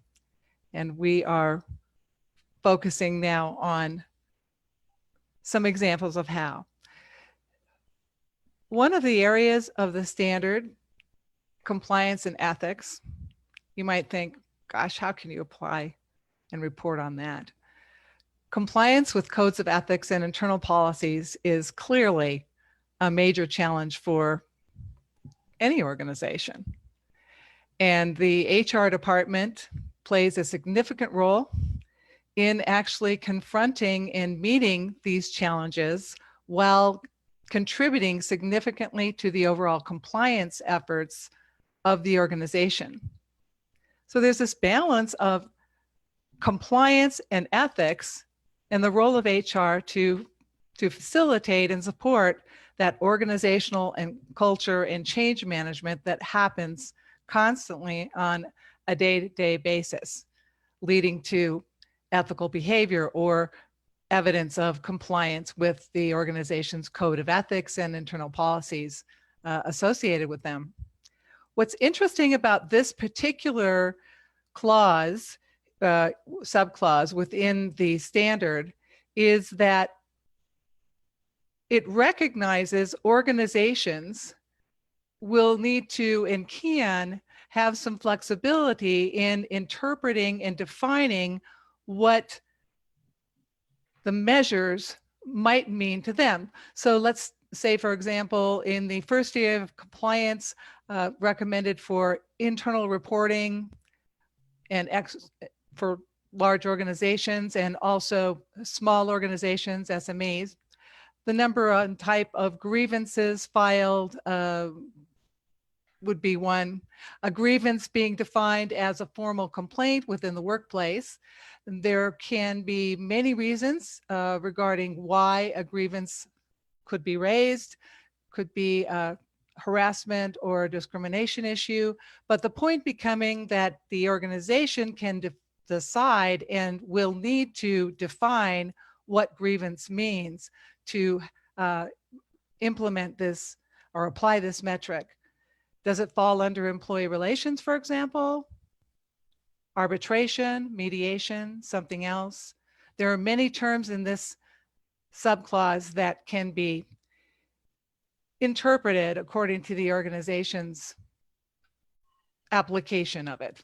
and we are focusing now on some examples of how. One of the areas of the standard, compliance and ethics, you might think, gosh, how can you apply and report on that? Compliance with codes of ethics and internal policies is clearly a major challenge for any organization. And the HR department plays a significant role in actually confronting and meeting these challenges while contributing significantly to the overall compliance efforts of the organization. So there's this balance of compliance and ethics and the role of HR to facilitate and support that organizational and culture and change management that happens constantly on a day-to-day basis, leading to ethical behavior or evidence of compliance with the organization's code of ethics and internal policies associated with them. What's interesting about this particular clause, subclause within the standard, is that it recognizes organizations will need to and can have some flexibility in interpreting and defining what the measures might mean to them. So let's say, for example, in the first area of compliance recommended for internal reporting and for large organizations and also small organizations, SMEs, the number and type of grievances filed would be one. A grievance being defined as a formal complaint within the workplace. There can be many reasons regarding why a grievance could be raised, could be a harassment or a discrimination issue, but the point becoming that the organization can decide and will need to define what grievance means to implement this or apply this metric. Does it fall under employee relations, for example? Arbitration, mediation, something else? There are many terms in this subclause that can be interpreted according to the organization's application of it.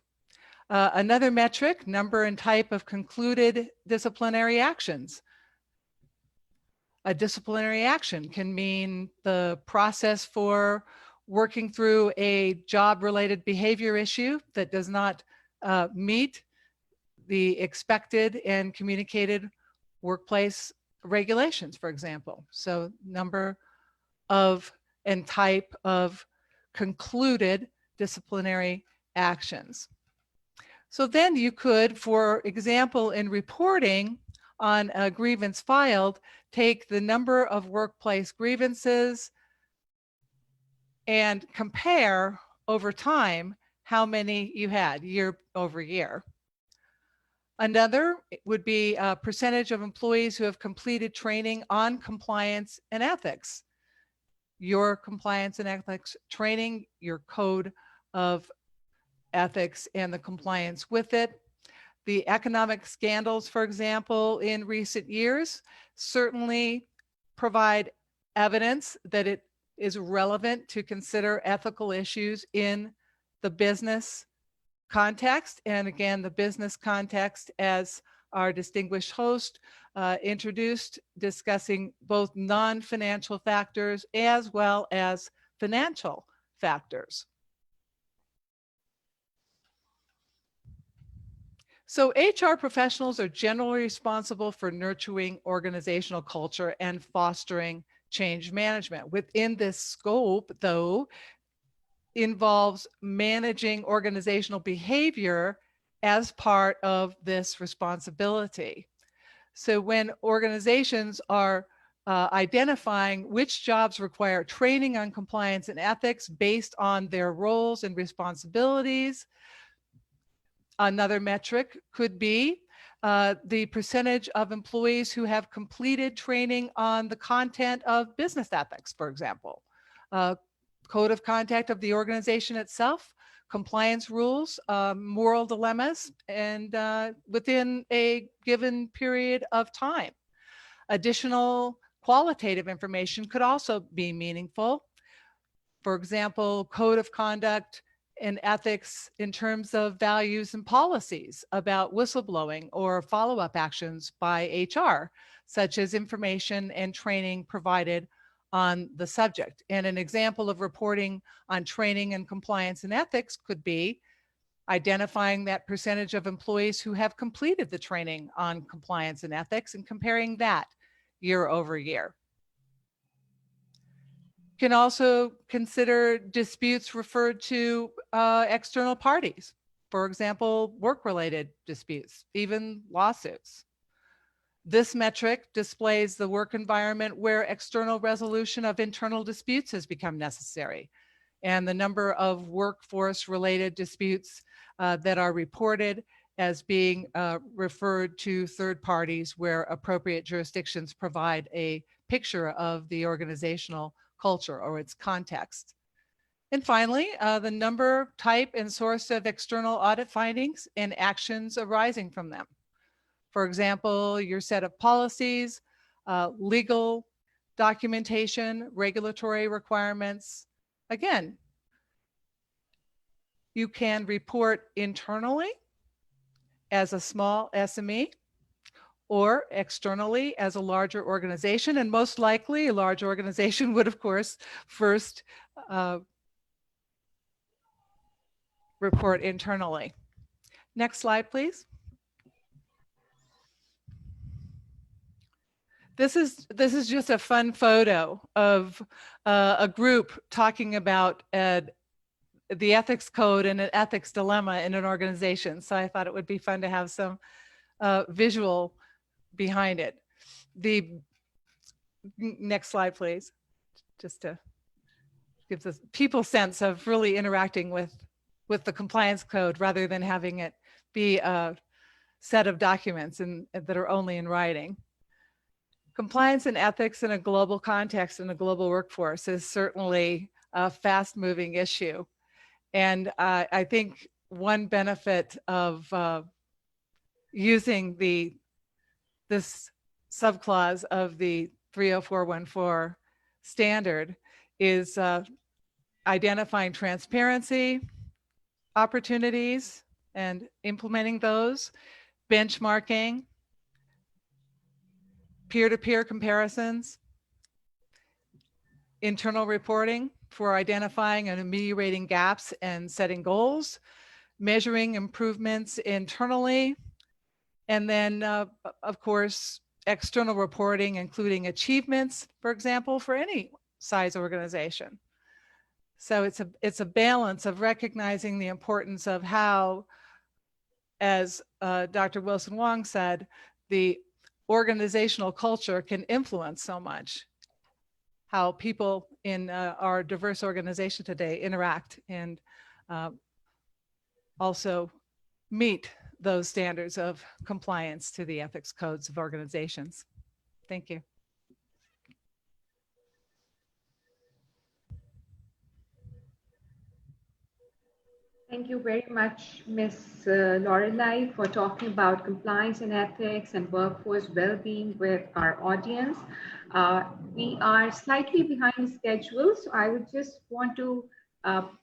Another metric, number and type of concluded disciplinary actions. A disciplinary action can mean the process for working through a job-related behavior issue that does not meet the expected and communicated workplace regulations, for example. So number of and type of concluded disciplinary actions. So then you could, for example, in reporting on a grievance filed, take the number of workplace grievances and compare over time how many you had year over year. Another would be a percentage of employees who have completed training on compliance and ethics. Your compliance and ethics training, your code of ethics and the compliance with it. The economic scandals, for example, in recent years, certainly provide evidence that it is relevant to consider ethical issues in the business context. And again, the business context, as our distinguished host introduced, discussing both non-financial factors as well as financial factors. So HR professionals are generally responsible for nurturing organizational culture and fostering change management. Within this scope, though, involves managing organizational behavior as part of this responsibility. So when organizations are identifying which jobs require training on compliance and ethics based on their roles and responsibilities, another metric could be the percentage of employees who have completed training on the content of business ethics, for example, code of conduct of the organization itself, compliance rules, moral dilemmas, and within a given period of time. Additional qualitative information could also be meaningful. For example, code of conduct and ethics in terms of values and policies about whistleblowing or follow-up actions by HR, such as information and training provided on the subject. And an example of reporting on training and compliance and ethics could be identifying that percentage of employees who have completed the training on compliance and ethics and comparing that year over year. Can also consider disputes referred to external parties, for example, work-related disputes, even lawsuits. This metric displays the work environment where external resolution of internal disputes has become necessary, and the number of workforce-related disputes that are reported as being referred to third parties where appropriate jurisdictions provide a picture of the organizational culture or its context. And finally, the number, type, and source of external audit findings and actions arising from them. For example, your set of policies, legal documentation, regulatory requirements. Again, you can report internally as a small SME or externally as a larger organization. And most likely a large organization would, of course, first report internally. Next slide, please. This is just a fun photo of a group talking about the ethics code and an ethics dilemma in an organization. So I thought it would be fun to have some visual behind it. The next slide, please, just to give the people sense of really interacting with the compliance code rather than having it be a set of documents that are only in writing. Compliance and ethics in a global context in a global workforce is certainly a fast-moving issue. And I think one benefit of using this subclause of the 30414 standard is identifying transparency opportunities and implementing those, benchmarking, peer-to-peer comparisons, internal reporting for identifying and ameliorating gaps and setting goals, measuring improvements internally, and then, of course, external reporting, including achievements, for example, for any size organization. So it's a balance of recognizing the importance of how, as Dr. Wilson Wong said, the organizational culture can influence so much how people in our diverse organization today interact and also meet those standards of compliance to the ethics codes of organizations. Thank you. Thank you very much, Ms. Lorelei, for talking about compliance and ethics and workforce well-being with our audience. We are slightly behind schedule, so I would just want to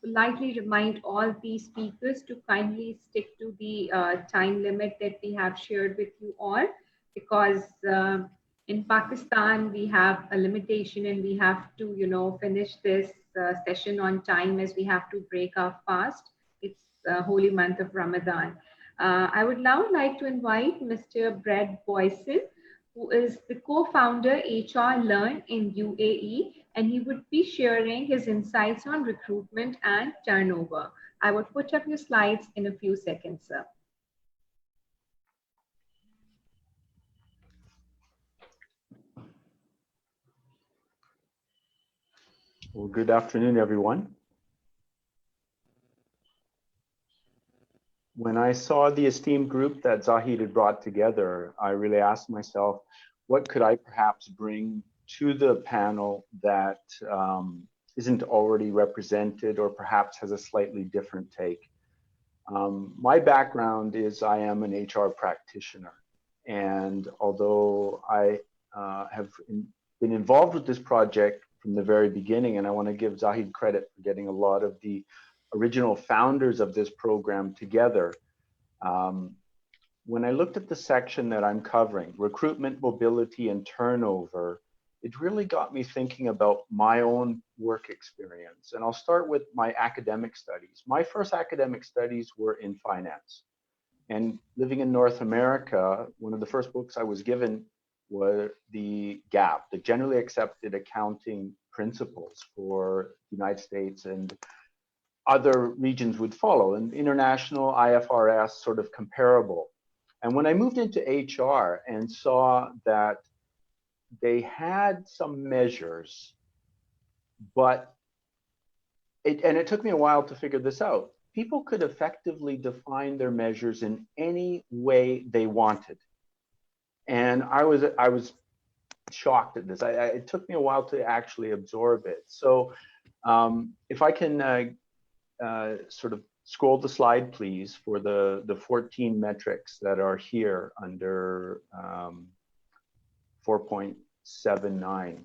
politely remind all the speakers to kindly stick to the time limit that we have shared with you all, because in Pakistan, we have a limitation and we have to, finish this session on time as we have to break our fast. It's the holy month of Ramadan. I would now like to invite Mr. Brad Boyson, who is the co-founder HR Learn in UAE, and he would be sharing his insights on recruitment and turnover. I would put up your slides in a few seconds, sir. Well, good afternoon, everyone. when I saw the esteemed group that Zahid had brought together, I really asked myself, what could I perhaps bring to the panel that isn't already represented or perhaps has a slightly different take? My background is I am an HR practitioner. And although I have been involved with this project from the very beginning, and I want to give Zahid credit for getting a lot of the original founders of this program together. When I looked at the section that I'm covering, recruitment, mobility, and turnover, it really got me thinking about my own work experience. And I'll start with my academic studies. My first academic studies were in finance. And living in North America, one of the first books I was given were the GAP, the Generally Accepted Accounting Principles for the United States, and other regions would follow, and international IFRS sort of comparable. And when I moved into HR and saw that they had some measures, but it took me a while to figure this out. People could effectively define their measures in any way they wanted. And I was shocked at this. It took me a while to actually absorb it. So if I can sort of scroll the slide, please, for the 14 metrics that are here under 4.79.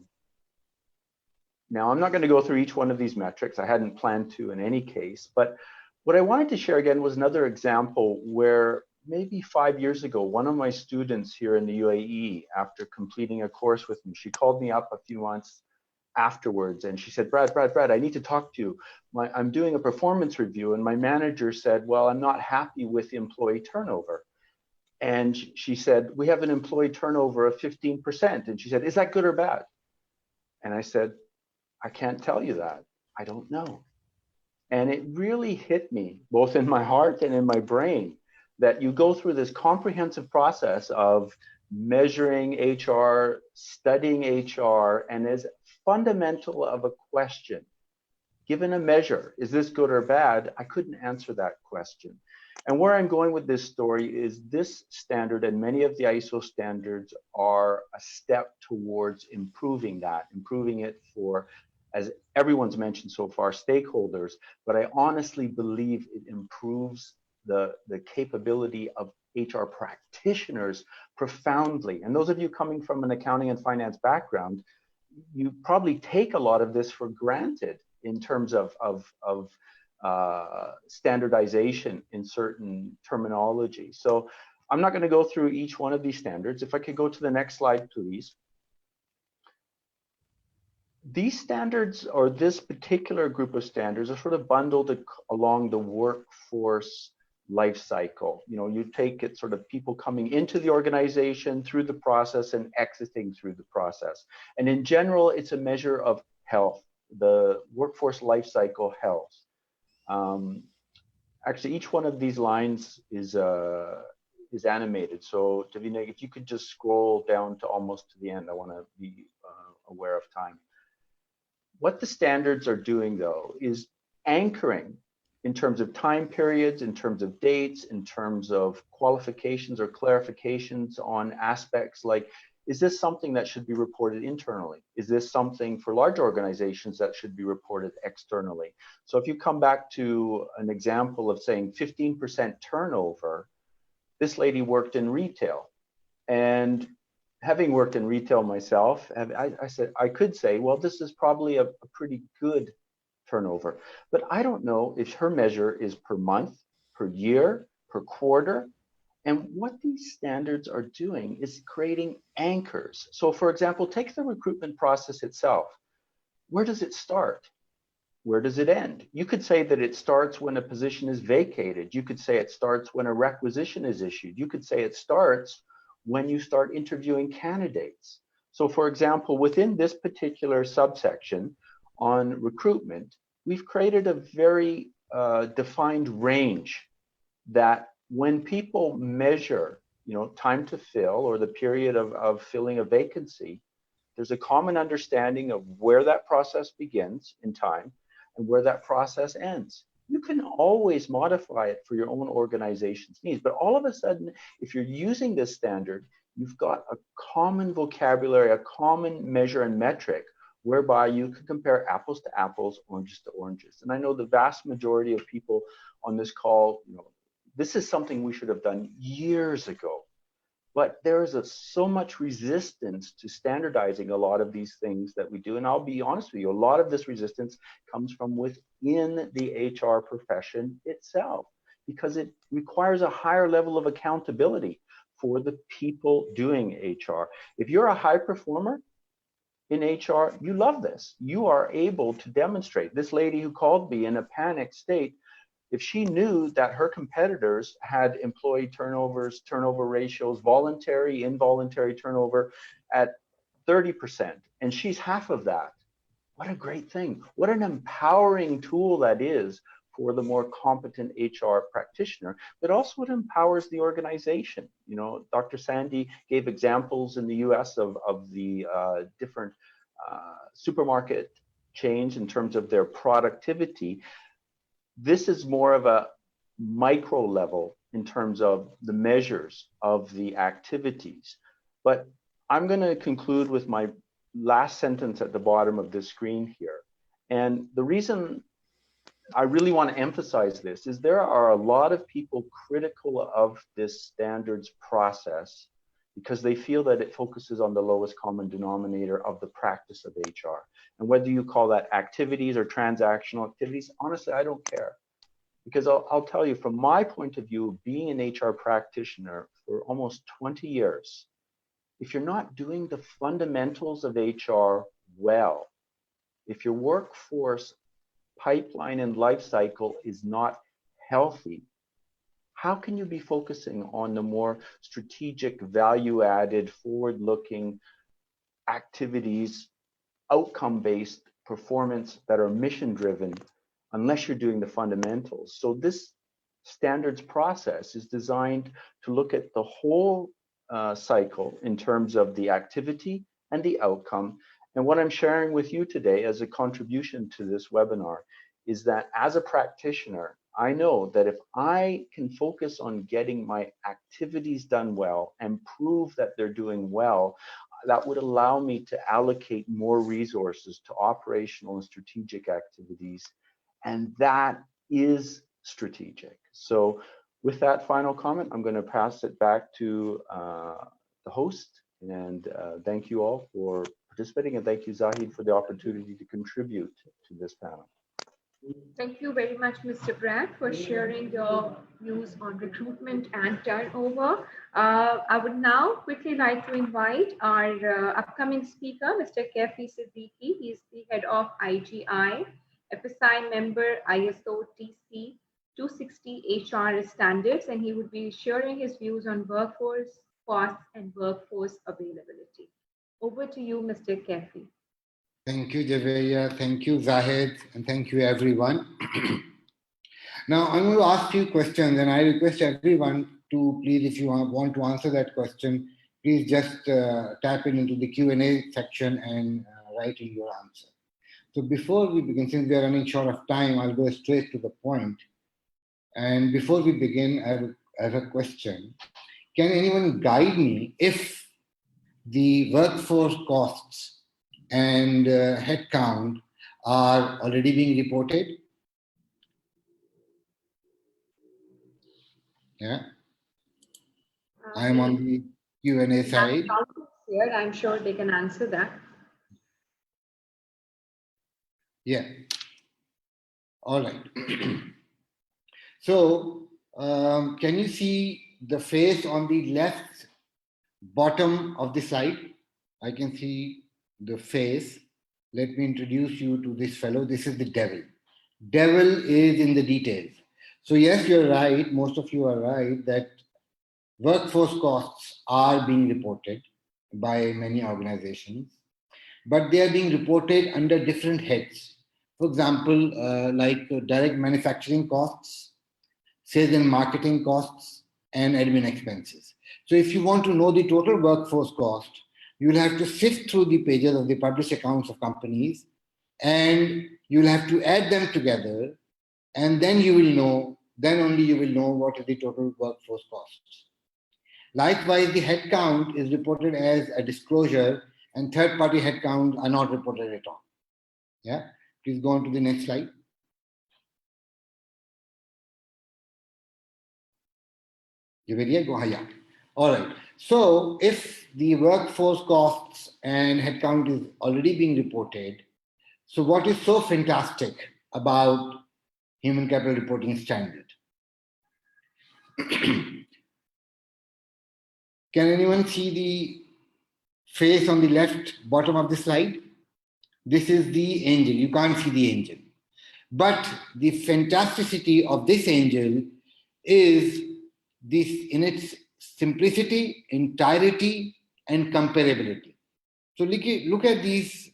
Now, I'm not going to go through each one of these metrics. I hadn't planned to in any case, but what I wanted to share again was another example where maybe 5 years ago, one of my students here in the UAE, after completing a course with me, she called me up a few months afterwards and she said, Brad, I need to talk to you. I'm doing a performance review and my manager said, well, I'm not happy with employee turnover. And she said, we have an employee turnover of 15%. And she said, is that good or bad? And I said, I can't tell you that. I don't know. And it really hit me, both in my heart and in my brain, that you go through this comprehensive process of measuring HR, studying HR, and as fundamental of a question, given a measure, is this good or bad? I couldn't answer that question. And where I'm going with this story is this standard and many of the ISO standards are a step towards improving that, improving it for, as everyone's mentioned so far, stakeholders, but I honestly believe it improves the capability of HR practitioners profoundly. And those of you coming from an accounting and finance background, you probably take a lot of this for granted in terms of standardization in certain terminology. So I'm not going to go through each one of these standards. If I could go to the next slide, please. These standards, or this particular group of standards, are sort of bundled along the workforce life cycle. You know, you take it sort of people coming into the organization through the process and exiting through the process. And in general, it's a measure of health, the workforce life cycle health. Actually, each one of these lines is animated. So Davina, if you could just scroll down to almost to the end, I want to be aware of time. What the standards are doing, though, is anchoring in terms of time periods, in terms of dates, in terms of qualifications or clarifications on aspects like, is this something that should be reported internally? Is this something for large organizations that should be reported externally? So if you come back to an example of saying 15% turnover, this lady worked in retail. And having worked in retail myself, I could say, well, this is probably a pretty good turnover. But I don't know if her measure is per month, per year, per quarter. And what these standards are doing is creating anchors. So for example, take the recruitment process itself. Where does it start? Where does it end? You could say that it starts when a position is vacated. You could say it starts when a requisition is issued. You could say it starts when you start interviewing candidates. So for example, within this particular subsection on recruitment, we've created a very defined range that when people measure, you know, time to fill or the period of filling a vacancy, there's a common understanding of where that process begins in time and where that process ends. You can always modify it for your own organization's needs. But all of a sudden, if you're using this standard, you've got a common vocabulary, a common measure and metric whereby you can compare apples to apples, oranges to oranges. And I know the vast majority of people on this call, this is something we should have done years ago. But there is so much resistance to standardizing a lot of these things that we do. And I'll be honest with you, a lot of this resistance comes from within the HR profession itself, because it requires a higher level of accountability for the people doing HR. If you're a high performer in HR, you love this. You are able to demonstrate. This lady who called me in a panic state, if she knew that her competitors had employee turnover ratios, voluntary, involuntary turnover at 30%, and she's half of that, what a great thing. What an empowering tool that is for the more competent HR practitioner, but also it empowers the organization. Dr. Sandy gave examples in the US of the different supermarket chains in terms of their productivity. This is more of a micro level in terms of the measures of the activities. But I'm going to conclude with my last sentence at the bottom of this screen here. And the reason I really want to emphasize this is there are a lot of people critical of this standards process because they feel that it focuses on the lowest common denominator of the practice of HR. And whether you call that activities or transactional activities, honestly, I don't care. Because I'll tell you, from my point of view, being an HR practitioner for almost 20 years, if you're not doing the fundamentals of HR well, if your workforce pipeline and life cycle is not healthy, how can you be focusing on the more strategic, value-added, forward-looking activities, outcome-based performance that are mission-driven, unless you're doing the fundamentals? So this standards process is designed to look at the whole cycle in terms of the activity and the outcome. And what I'm sharing with you today as a contribution to this webinar is that as a practitioner, I know that if I can focus on getting my activities done well and prove that they're doing well, that would allow me to allocate more resources to operational and strategic activities. And that is strategic. So with that final comment, I'm going to pass it back to the host. And thank you all for participating. And thank you, Zahid, for the opportunity to contribute to this panel. Thank you very much, Mr. Brad, for sharing your views on recruitment and turnover. I would now quickly like to invite our upcoming speaker, Mr. Kefi Siddiqui. He's the head of IGI, FSI member ISO TC 260 HR standards, and he would be sharing his views on workforce costs and workforce availability. Over to you, Mr. Kefi. Thank you, Javeria. Thank you, Zahid. And thank you, everyone. Now, I'm going to ask you questions, and I request everyone to please, if you want to answer that question, please just tap into the Q&A section and write in your answer. So before we begin, since we are running short of time, I'll go straight to the point. And before we begin, I have a question. Can anyone guide me if the workforce costs and headcount are already being reported? Yeah, I'm on the Q&A side. Here, I'm sure they can answer that. Yeah. All right. So can you see the face on the left bottom of the slide? I can see the face. Let me introduce you to this fellow. This is the devil. Devil is in the details. So yes, you're right. Most of you are right that workforce costs are being reported by many organizations, but they are being reported under different heads. For example, like direct manufacturing costs, sales and marketing costs, and admin expenses. So if you want to know the total workforce cost, you will have to sift through the pages of the published accounts of companies, and you'll have to add them together and then you will know, then only you will know what is the total workforce costs. Likewise, the headcount is reported as a disclosure, and third-party headcount are not reported at all. Yeah, please go on to the next slide. Yeah. All right. So if the workforce costs and headcount is already being reported, so what is so fantastic about human capital reporting standard? Can anyone see the face on the left bottom of the slide? This is the angel. You can't see the angel. But the fantasticity of this angel is this in its simplicity, entirety, and comparability. So look at these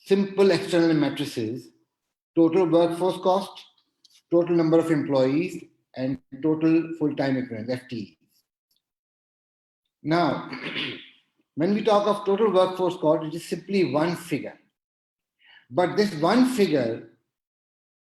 simple external matrices: total workforce cost, total number of employees, and total full-time equivalents, FTEs. Now, when we talk of total workforce cost, it is simply one figure. But this one figure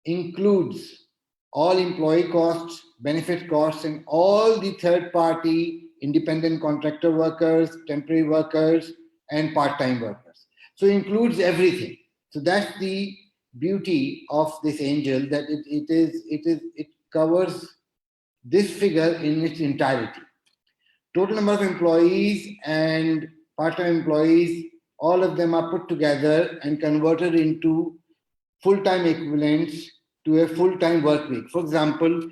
includes all employee costs, benefit costs, and all the third-party independent contractor workers, temporary workers, and part-time workers. So it includes everything. So that's the beauty of this angel, that it covers this figure in its entirety. Total number of employees and part-time employees, all of them are put together and converted into full-time equivalents to a full-time work week. For example,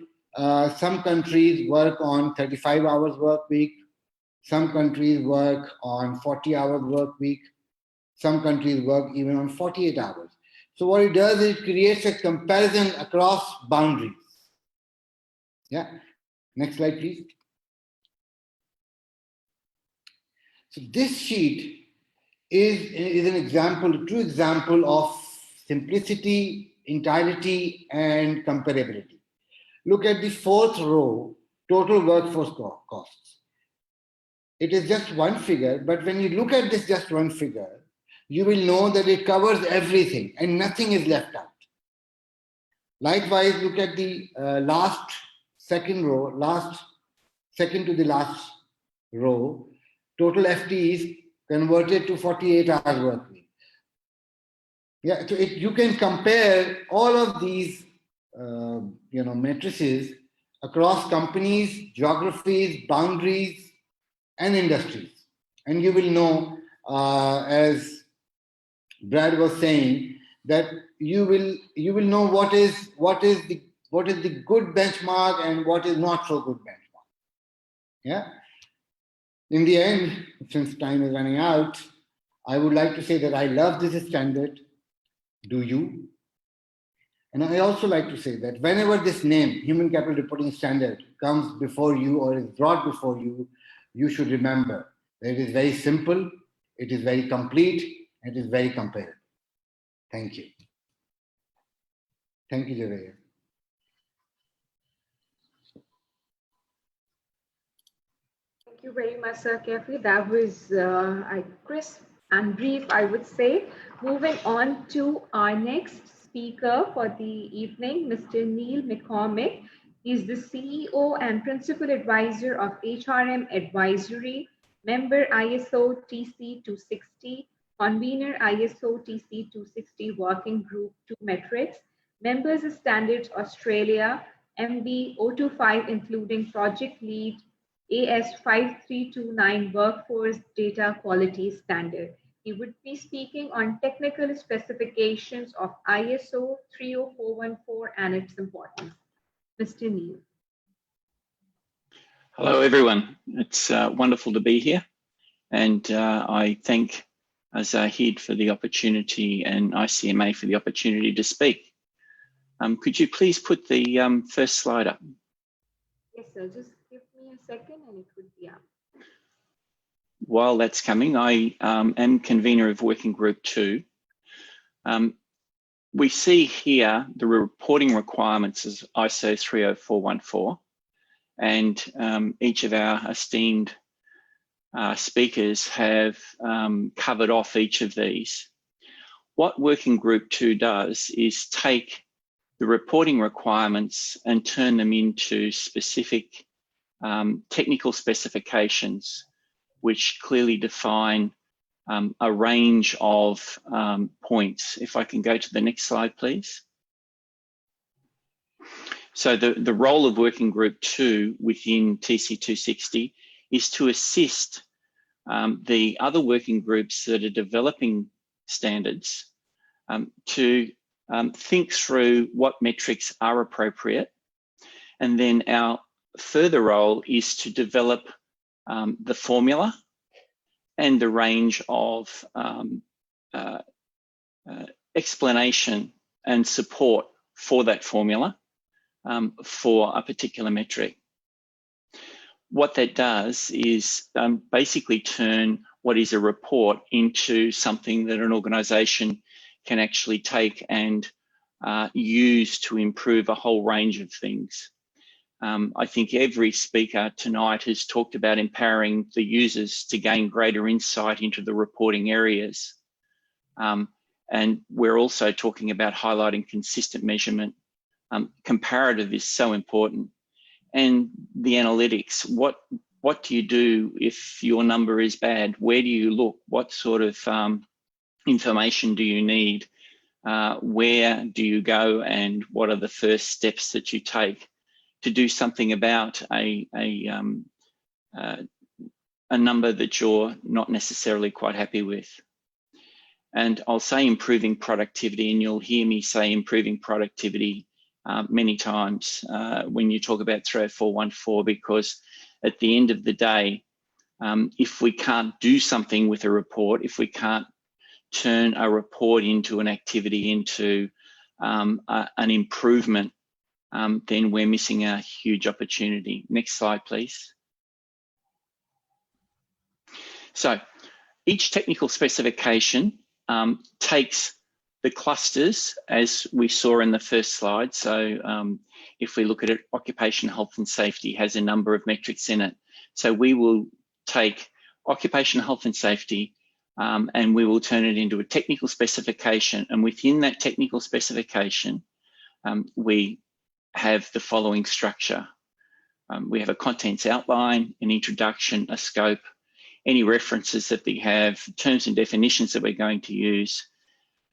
some countries work on 35 hours work week. Some countries work on 40 hours work week. Some countries work even on 48 hours. So what it does is it creates a comparison across boundaries. Yeah. Next slide, please. So this sheet is an example, a true example of simplicity, entirety, and comparability. Look at the fourth row, total workforce costs. It is just one figure, but when you look at this just one figure, you will know that it covers everything and nothing is left out. Likewise, look at the second to the last row, total FTEs converted to 48 hours work week. Yeah, so you can compare all of these matrices across companies, geographies, boundaries, and industries, and you will know, as Brad was saying, that you will know what is the good benchmark and what is not so good benchmark. Yeah. In the end, since time is running out, I would like to say that I love this standard. Do you? And I also like to say that whenever this name, Human Capital Reporting Standard, comes before you or is brought before you, you should remember that it is very simple, it is very complete, it is very comparable. Thank you. Thank you, Javeria. Thank you very much, Sir Kefi. That was crisp and brief, I would say. Moving on to our next speaker for the evening, Mr. Neil McCormick. He's the CEO and Principal Advisor of HRM Advisory, member ISO TC 260, convener ISO TC 260 Working Group 2 Metrics, members of Standards Australia, MB 025, including Project Lead, AS 5329 Workforce Data Quality Standard. He would be speaking on technical specifications of ISO 30414 and its importance. Mr. Neil. Hello, everyone. It's wonderful to be here. And I thank Zahid for the opportunity and ICMA for the opportunity to speak. Could you please put the first slide up? Yes, sir. Just give me a second and it would be up. While that's coming, I am convener of Working Group 2. We see here the reporting requirements as ISO 30414, and each of our esteemed speakers have covered off each of these. What Working Group 2 does is take the reporting requirements and turn them into specific technical specifications, which clearly define a range of points. If I can go to the next slide, please. So the role of Working Group 2 within TC260 is to assist the other working groups that are developing standards to think through what metrics are appropriate. And then our further role is to develop the formula and the range of explanation and support for that formula for a particular metric. What that does is basically turn what is a report into something that an organisation can actually take and use to improve a whole range of things. I think every speaker tonight has talked about empowering the users to gain greater insight into the reporting areas. And we're also talking about highlighting consistent measurement. Comparative is so important. And the analytics, what do you do if your number is bad? Where do you look? What sort of information do you need? Where do you go, and what are the first steps that you take to do something about a number that you're not necessarily quite happy with? And I'll say improving productivity, and you'll hear me say improving productivity many times when you talk about 30414, because at the end of the day, if we can't do something with a report, if we can't turn a report into an activity, into an improvement, then we're missing a huge opportunity. Next slide, please. So each technical specification takes the clusters, as we saw in the first slide. So if we look at it, occupational health and safety has a number of metrics in it. So we will take occupational health and safety and we will turn it into a technical specification. And within that technical specification, we have the following structure. We have a contents outline, an introduction, a scope, any references that we have, terms and definitions that we're going to use.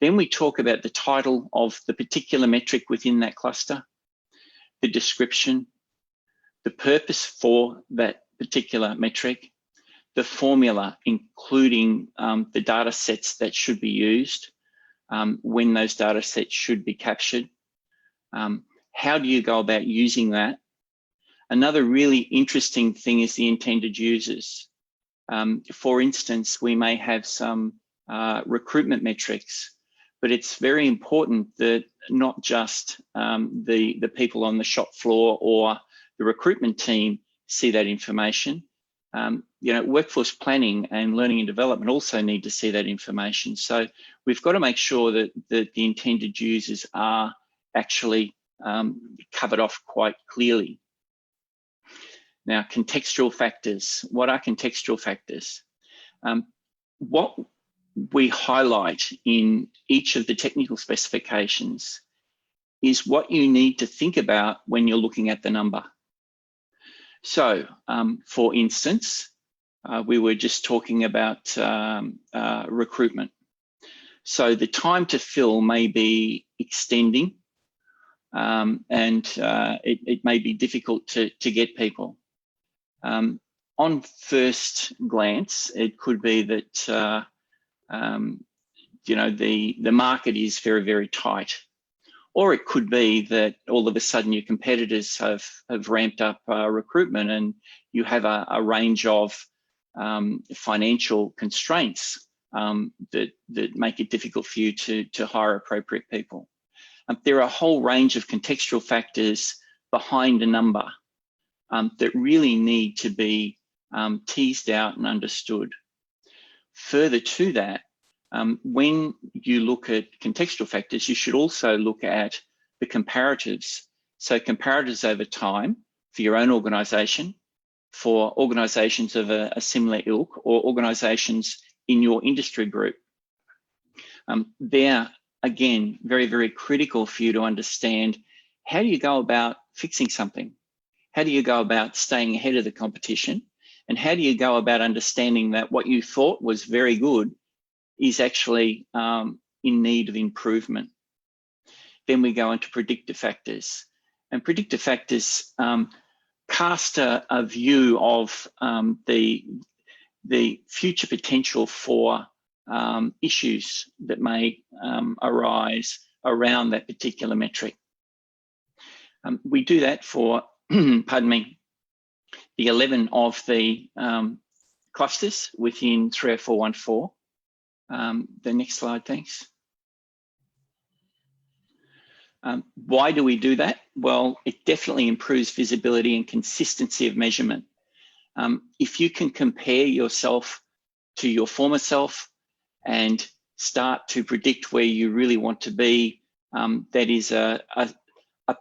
Then we talk about the title of the particular metric within that cluster, the description, the purpose for that particular metric, the formula, including the data sets that should be used, when those data sets should be captured. How do you go about using that? Another really interesting thing is the intended users. For instance, we may have some recruitment metrics, but it's very important that not just the people on the shop floor or the recruitment team see that information. You know, workforce planning and learning and development also need to see that information. So we've got to make sure that the intended users are actually covered off quite clearly. Now, contextual factors. What are contextual factors? What we highlight in each of the technical specifications is what you need to think about when you're looking at the number. So, for instance, we were just talking about recruitment. So the time to fill may be extending and it may be difficult to get people. On first glance, it could be that you know, the market is very, very tight. Or it could be that all of a sudden your competitors have ramped up recruitment and you have a range of financial constraints that make it difficult for you to hire appropriate people. There are a whole range of contextual factors behind a number that really need to be teased out and understood. Further to that, when you look at contextual factors, you should also look at the comparatives. So comparatives over time for your own organisation, for organisations of a similar ilk, or organisations in your industry group. They're again, very, very critical for you to understand how do you go about fixing something? How do you go about staying ahead of the competition? And how do you go about understanding that what you thought was very good is actually in need of improvement? Then we go into predictor factors. And predictor factors cast a view of the future potential for issues that may arise around that particular metric. We do that for, pardon me, the 11 of the clusters within 30414. The next slide, thanks. Why do we do that? Well, it definitely improves visibility and consistency of measurement. If you can compare yourself to your former self and start to predict where you really want to be, that is a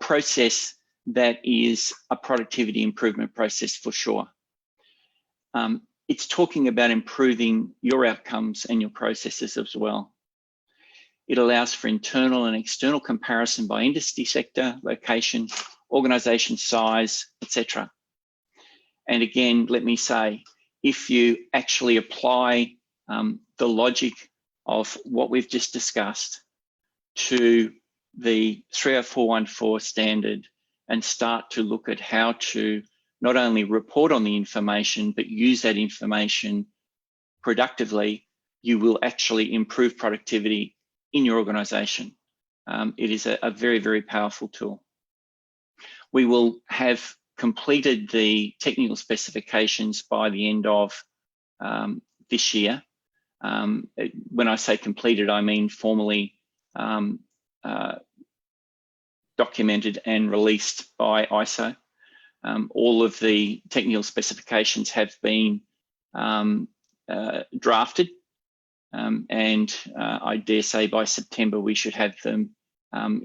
process that is a productivity improvement process for sure. It's talking about improving your outcomes and your processes as well. It allows for internal and external comparison by industry sector, location, organization size, etc. And again, let me say, if you actually apply the logic of what we've just discussed to the 30414 standard and start to look at how to not only report on the information, but use that information productively, you will actually improve productivity in your organization. It is a very, very powerful tool. We will have completed the technical specifications by the end of this year. When I say completed, I mean formally documented and released by ISO. All of the technical specifications have been drafted, and I dare say by September we should have them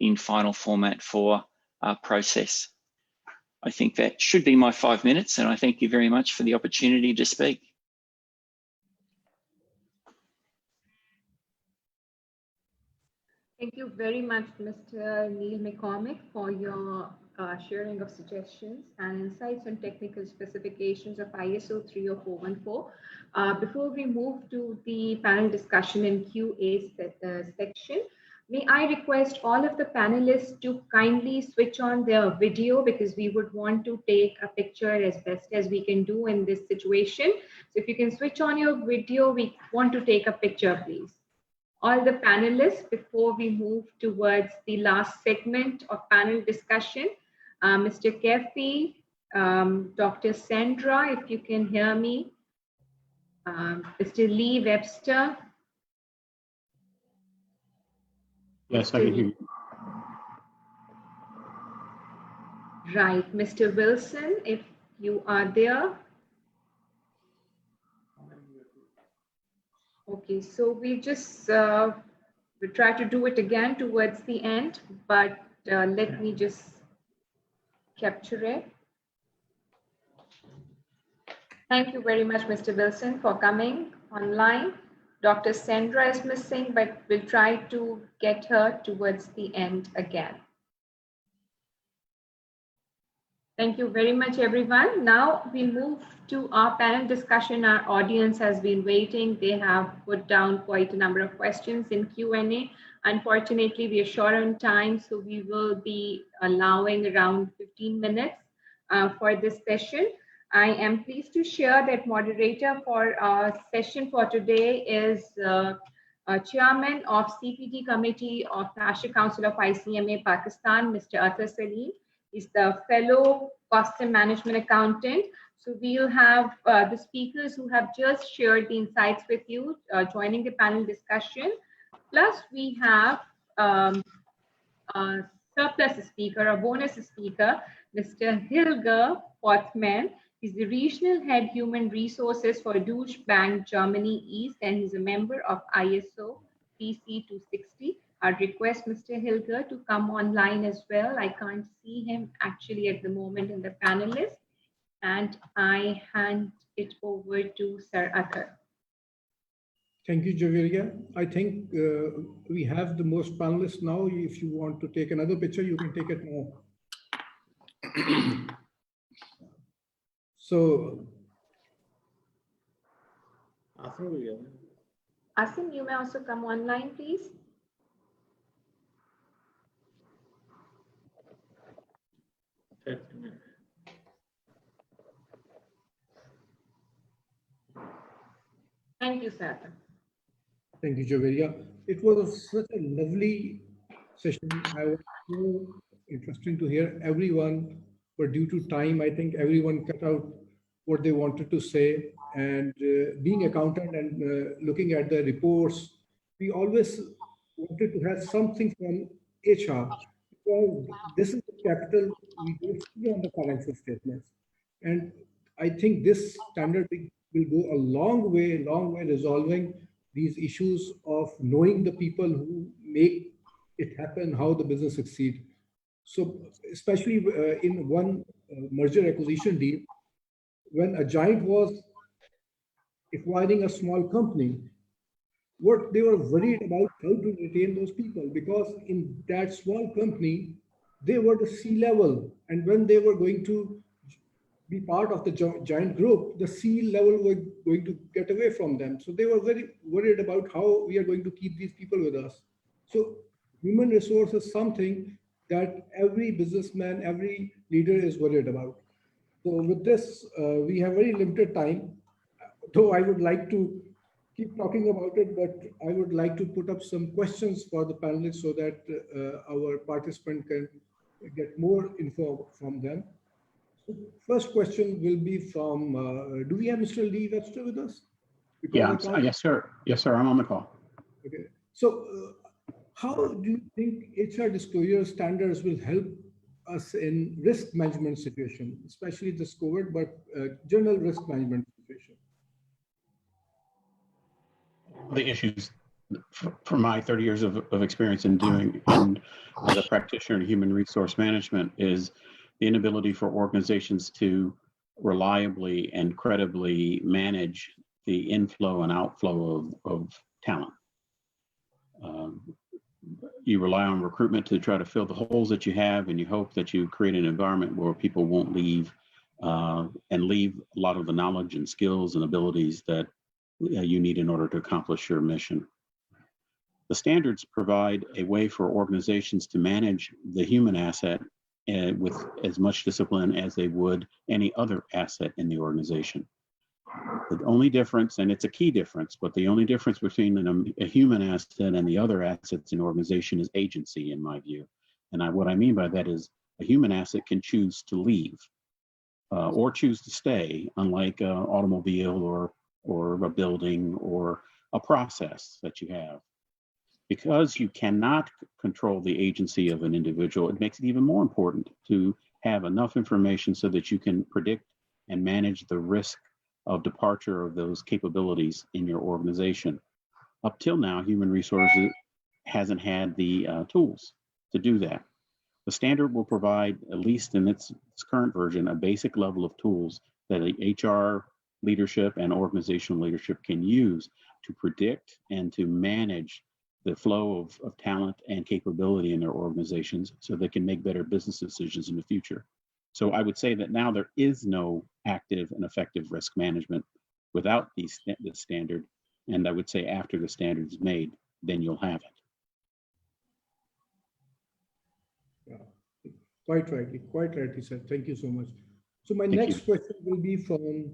in final format for process. I think that should be my 5 minutes, and I thank you very much for the opportunity to speak. Thank you very much, Mr. Neil McCormick, for your sharing of suggestions and insights on technical specifications of ISO 30414. Before we move to the panel discussion and QA section, may I request all of the panelists to kindly switch on their video, because we would want to take a picture as best as we can do in this situation. So if you can switch on your video, we want to take a picture, please. All the panelists, before we move towards the last segment of panel discussion, Mr. Kefi, Dr. Sandra, if you can hear me, Mr. Lee Webster. Yes, I can hear you. Right, Mr. Wilson, if you are there. Okay, so we just we try to do it again towards the end, but let me just capture it. Thank you very much, Mr. Wilson, for coming online. Dr. Sandra is missing, but we'll try to get her towards the end again. Thank you very much, everyone. Now we move to our panel discussion. Our audience has been waiting. They have put down quite a number of questions in Q&A. Unfortunately, we are short on time, so we will be allowing around 15 minutes for this session. I am pleased to share that moderator for our session for today is Chairman of CPT Committee of National Council of ICMA Pakistan, Mr. Athar Salim. Is the fellow cost and management accountant. So we'll have the speakers who have just shared the insights with you joining the panel discussion. Plus we have a surplus speaker, a bonus speaker, Mr. Hilger Pothman. He's the regional head human resources for Deutsche Bank Germany East, and he's a member of ISO PC 260. I'd request Mr. Hilger to come online as well. I can't see him actually at the moment in the panelists. And I hand it over to Sir Athar. Thank you, Javier. I think we have the most panelists now. If you want to take another picture, you can take it now. So, Asim, you may also come online, please. Thank you, sir. thank you, Javier. It was such a lovely session. I was so interesting to hear everyone, but due to time, I think everyone cut out what they wanted to say. And being accountant and looking at the reports, we always wanted to have something from HR, because this is the capital we don't see on the financial statements. And I think this standard will go a long way resolving these issues of knowing the people who make it happen, how the business succeed. So especially in one merger acquisition deal, when a giant was acquiring a small company, what they were worried about how to retain those people, because in that small company, they were the C-level. And when they were going to be part of the giant group, the C-level were going to get away from them. So they were very worried about how we are going to keep these people with us. So human resource is something that every businessman, every leader is worried about. So with this, we have very limited time, though I would like to keep talking about it, but I would like to put up some questions for the panelists so that our participant can get more info from them. So first question will be from, do we have Mr. Lee Webster with us? Because yes, sir. Yes, sir. I'm on the call. Okay. So how do you think HR disclosure standards will help us in risk management situation, especially this COVID, but general risk management situation? The issues from my 30 years of experience in doing and as a practitioner in human resource management is the inability for organizations to reliably and credibly manage the inflow and outflow of talent. You rely on recruitment to try to fill the holes that you have, and you hope that you create an environment where people won't leave and leave a lot of the knowledge and skills and abilities that you need in order to accomplish your mission. The standards provide a way for organizations to manage the human asset with as much discipline as they would any other asset in the organization. The only difference, and it's a key difference, but the only difference between a human asset and the other assets in an organization is agency, in my view. And what I mean by that is a human asset can choose to leave or choose to stay, unlike an automobile or a building or a process that you have. Because you cannot control the agency of an individual, it makes it even more important to have enough information so that you can predict and manage the risk of departure of those capabilities in your organization. Up till now, human resources hasn't had the tools to do that. The standard will provide, at least in its current version, a basic level of tools that the HR leadership and organizational leadership can use to predict and to manage the flow of talent and capability in their organizations so they can make better business decisions in the future. So I would say that now there is no active and effective risk management without this standard. And I would say after the standard is made, then you'll have it. Yeah, quite rightly said. Thank you so much. So my next question will be from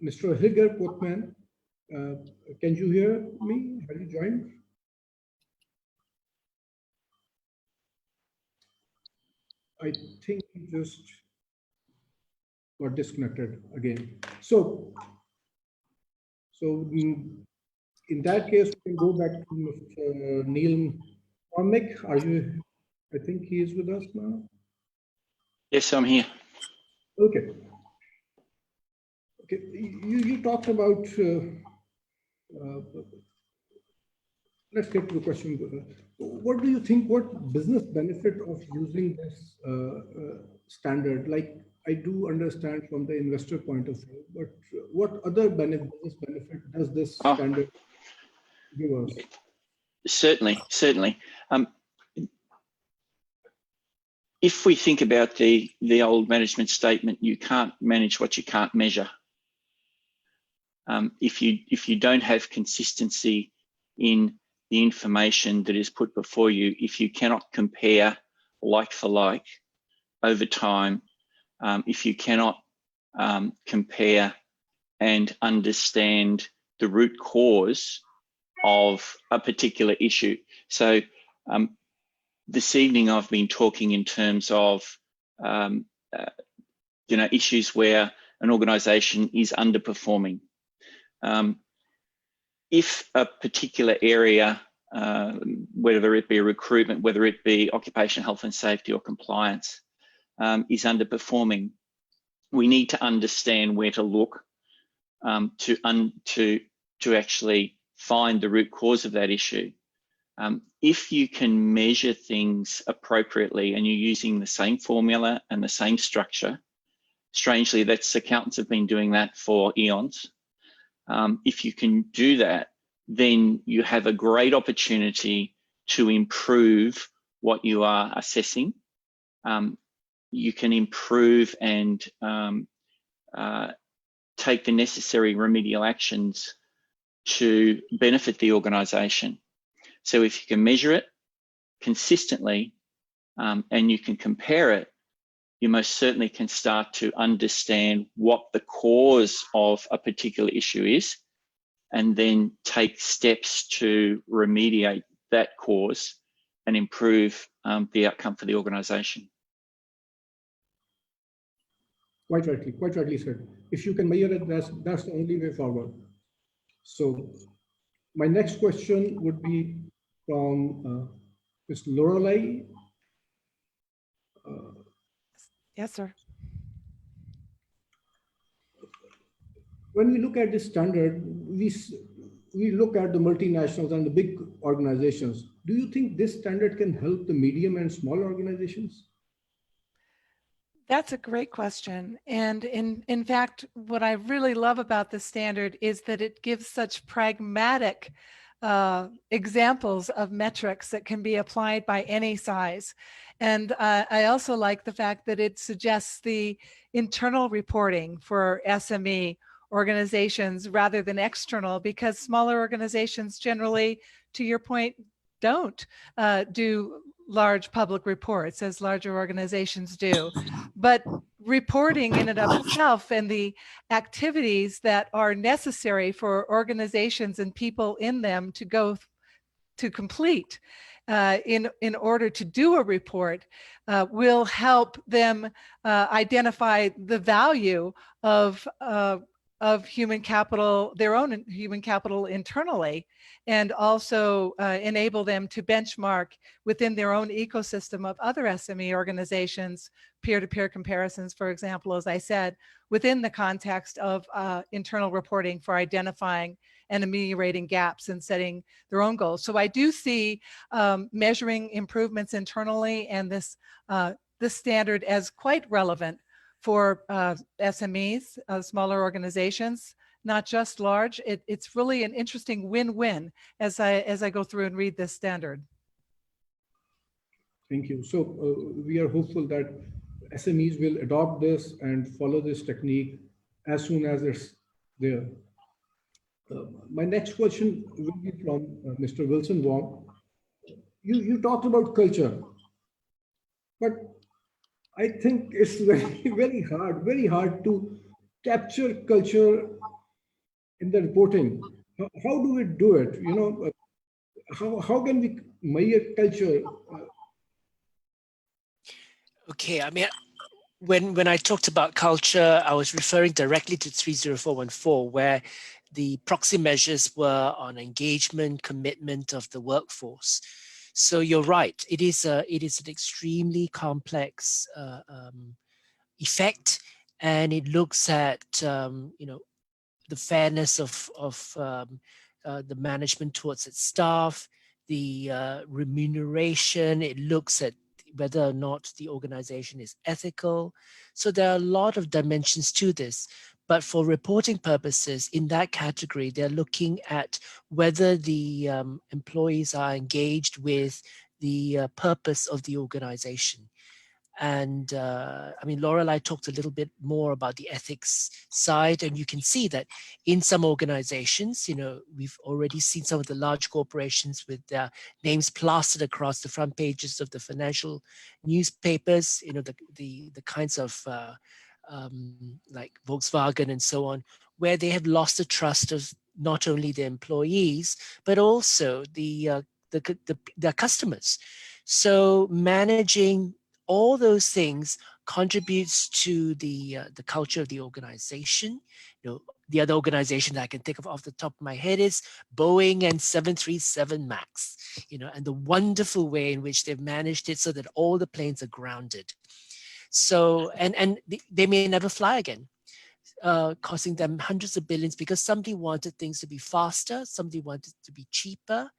Mr. Hilger Potman. Can you hear me? Have you joined? I think he just got disconnected again. So in that case, we can go back to Mr. Neil Cormick. Are you? I think he is with us now. Yes, I'm here. Okay. Okay. You talked about. Let's get to the question. What do you think? What business benefit of using this standard? Like, I do understand from the investor point of view, but what other business benefit does this Oh, standard give us? certainly, certainly. If we think about the old management statement, you can't manage what you can't measure. If you don't have consistency in the information that is put before you, if you cannot compare like for like over time, if you cannot compare and understand the root cause of a particular issue. So this evening I've been talking in terms of issues where an organisation is underperforming. If a particular area, whether it be recruitment, whether it be occupational health and safety or compliance, is underperforming, we need to understand where to look to actually find the root cause of that issue. If you can measure things appropriately and you're using the same formula and the same structure, strangely, accountants have been doing that for eons. If you can do that, then you have a great opportunity to improve what you are assessing. You can improve and take the necessary remedial actions to benefit the organisation. So if you can measure it consistently and you can compare it, you most certainly can start to understand what the cause of a particular issue is, and then take steps to remediate that cause and improve the outcome for the organisation. Quite rightly said. If you can measure it, that's the only way forward. So my next question would be from Ms. Lorelei. Yes, sir. When we look at this standard, we look at the multinationals and the big organizations. Do you think this standard can help the medium and small organizations? That's a great question. And in fact, what I really love about this standard is that it gives such pragmatic examples of metrics that can be applied by any size. And I also like the fact that it suggests the internal reporting for SME organizations rather than external, because smaller organizations generally, to your point, don't do large public reports as larger organizations do. But reporting in and of itself and the activities that are necessary for organizations and people in them to go to complete in order to do a report will help them identify the value of human capital, their own human capital internally, and also enable them to benchmark within their own ecosystem of other SME organizations, peer-to-peer comparisons, for example, as I said, within the context of internal reporting for identifying and ameliorating gaps and setting their own goals. So I do see measuring improvements internally and this standard as quite relevant for SMEs, smaller organizations, not just large. It's really an interesting win-win as I go through and read this standard. Thank you. So we are hopeful that SMEs will adopt this and follow this technique as soon as it's there. My next question will be from Mr. Wilson Wong. You talked about culture, but I think it's very hard to capture culture in the reporting. How do we do it? You know, how can we measure culture? Okay, I mean, when I talked about culture, I was referring directly to 30414, where the proxy measures were on engagement, commitment of the workforce. So you're right, it is an extremely complex effect, and it looks at the fairness of the management towards its staff, the remuneration. It looks at whether or not the organization is ethical. So there are a lot of dimensions to this. But for reporting purposes, in that category, they're looking at whether the employees are engaged with the purpose of the organization. And I mean, Lorelei talked a little bit more about the ethics side, and you can see that in some organizations, you know, we've already seen some of the large corporations with their names plastered across the front pages of the financial newspapers, you know, the kinds of like Volkswagen and so on, where they have lost the trust of not only the employees, but also their customers. So managing all those things contributes to the culture of the organization. You know, the other organization that I can think of off the top of my head is Boeing and 737 MAX. You know, and the wonderful way in which they've managed it so that all the planes are grounded. So and they may never fly again, costing them hundreds of billions because somebody wanted things to be faster, somebody wanted to be cheaper,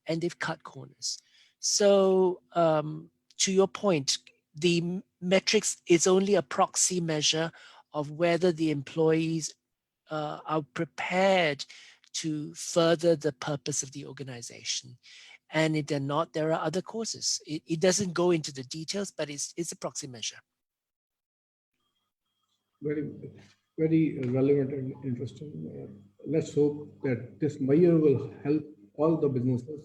and they've cut corners. So to your point, the metrics is only a proxy measure of whether the employees are prepared to further the purpose of the organization. And if they're not, there are other causes. It doesn't go into the details, but it's a proxy measure. Very, very relevant and interesting. Let's hope that this measure will help all the businesses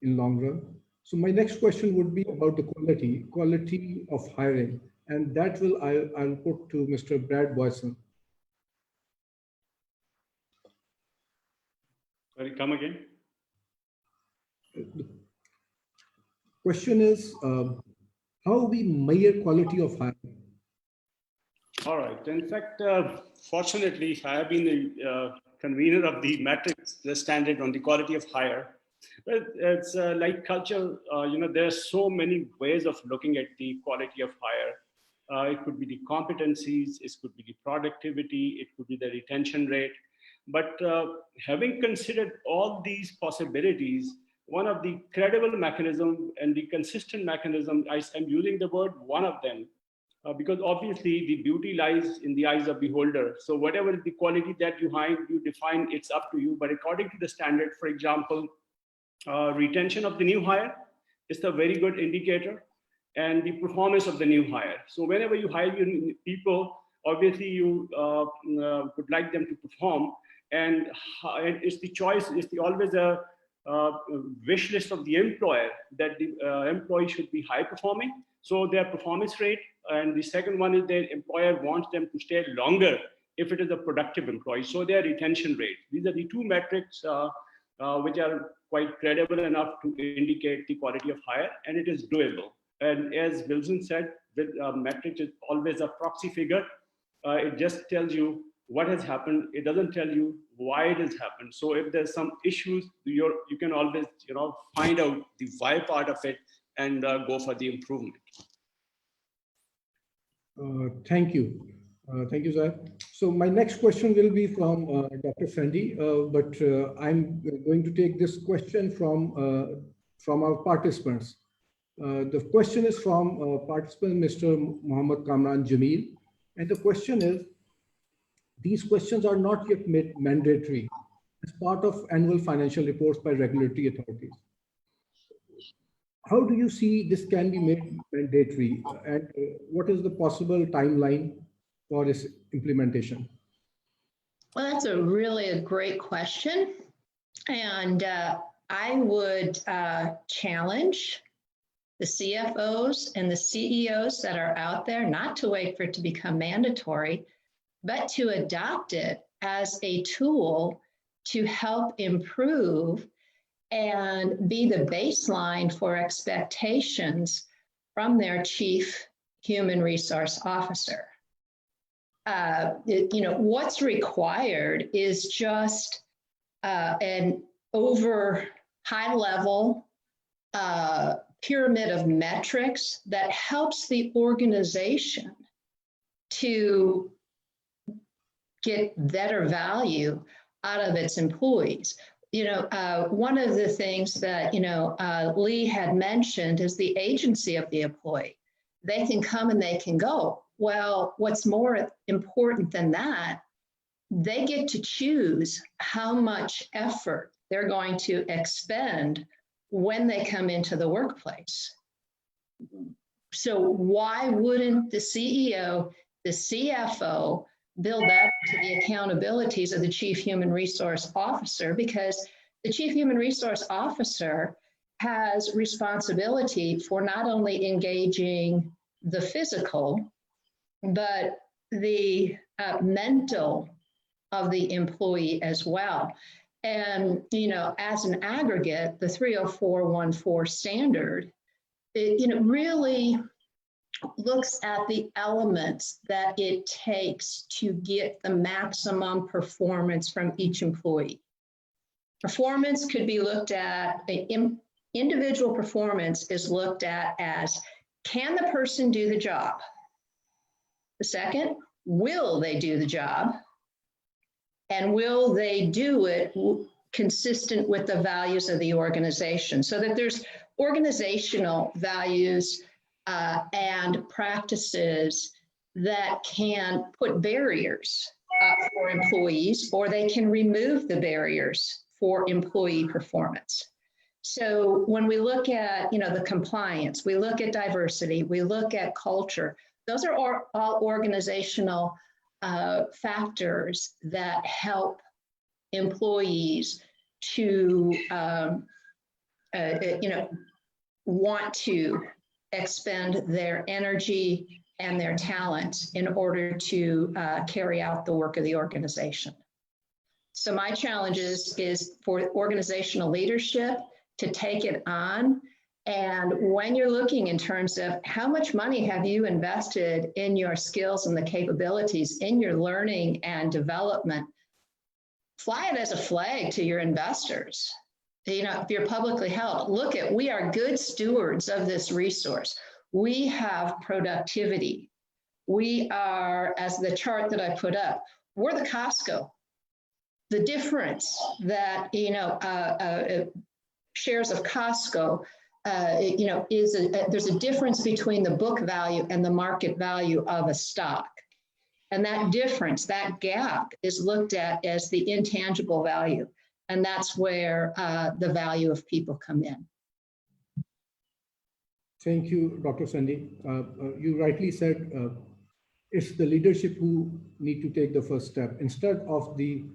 in long run. So my next question would be about the quality of hiring, and that I'll put to Mr. Brad Boyson. Sorry, come again. The question is how we measure quality of hiring. All right. In fact, fortunately, I have been the convener of the metrics, the standard on the quality of hire. But it's like culture, you know, there are so many ways of looking at the quality of hire. It could be the competencies, it could be the productivity, it could be the retention rate. But having considered all these possibilities, one of the credible mechanism and the consistent mechanism, I'm using the word one of them, because obviously the beauty lies in the eyes of the beholder. So whatever the quality that you define, it's up to you. But according to the standard, for example, retention of the new hire is a very good indicator, and the performance of the new hire. So whenever you hire your people, obviously you would like them to perform, and it's the choice, always a wish list of the employer that the employee should be high performing. So their performance rate, and the second one is their employer wants them to stay longer if it is a productive employee. So their retention rate. These are the two metrics which are quite credible enough to indicate the quality of hire, and it is doable. And as Wilson said, metric is always a proxy figure. It just tells you what has happened. It doesn't tell you why it has happened. So if there's some issues, you can always find out the why part of it and go for the improvement. Thank you. Thank you, Zahid. So my next question will be from Dr. Fendi, but I'm going to take this question from our participants. The question is from participant Mr. Muhammad Kamran Jamil, and the question is, these questions are not yet made mandatory as part of annual financial reports by regulatory authorities. How do you see this can be made mandatory, and what is the possible timeline for its implementation? Well, that's really a great question. And I would challenge the CFOs and the CEOs that are out there not to wait for it to become mandatory, but to adopt it as a tool to help improve and be the baseline for expectations from their chief human resource officer. What's required is just an over high level pyramid of metrics that helps the organization to get better value out of its employees. one of the things that, Lee had mentioned is the agency of the employee. They can come and they can go. Well, what's more important than that, they get to choose how much effort they're going to expend when they come into the workplace. So why wouldn't the CEO, the CFO, build up to the accountabilities of the Chief Human Resource Officer? Because the Chief Human Resource Officer has responsibility for not only engaging the physical, but the mental of the employee as well. And, as an aggregate, the 30414 standard, it really looks at the elements that it takes to get the maximum performance from each employee. Performance could be looked at, individual performance is looked at as, can the person do the job? The second, will they do the job? And will they do it consistent with the values of the organization? So that there's organizational values and practices that can put barriers for employees, or they can remove the barriers for employee performance. So when we look at, the compliance, we look at diversity, we look at culture, those are all organizational factors that help employees to, want to expend their energy and their talents in order to carry out the work of the organization. So my challenge is for organizational leadership to take it on. And when you're looking in terms of how much money have you invested in your skills and the capabilities in your learning and development, fly it as a flag to your investors. If you're publicly held, we are good stewards of this resource. We have productivity. We are, as the chart that I put up, we're the Costco. The difference that, shares of Costco, there's a difference between the book value and the market value of a stock. And that difference, that gap, is looked at as the intangible value. And that's where the value of people come in. Thank you, Dr. Sandy. You rightly said it's the leadership who need to take the first step instead of the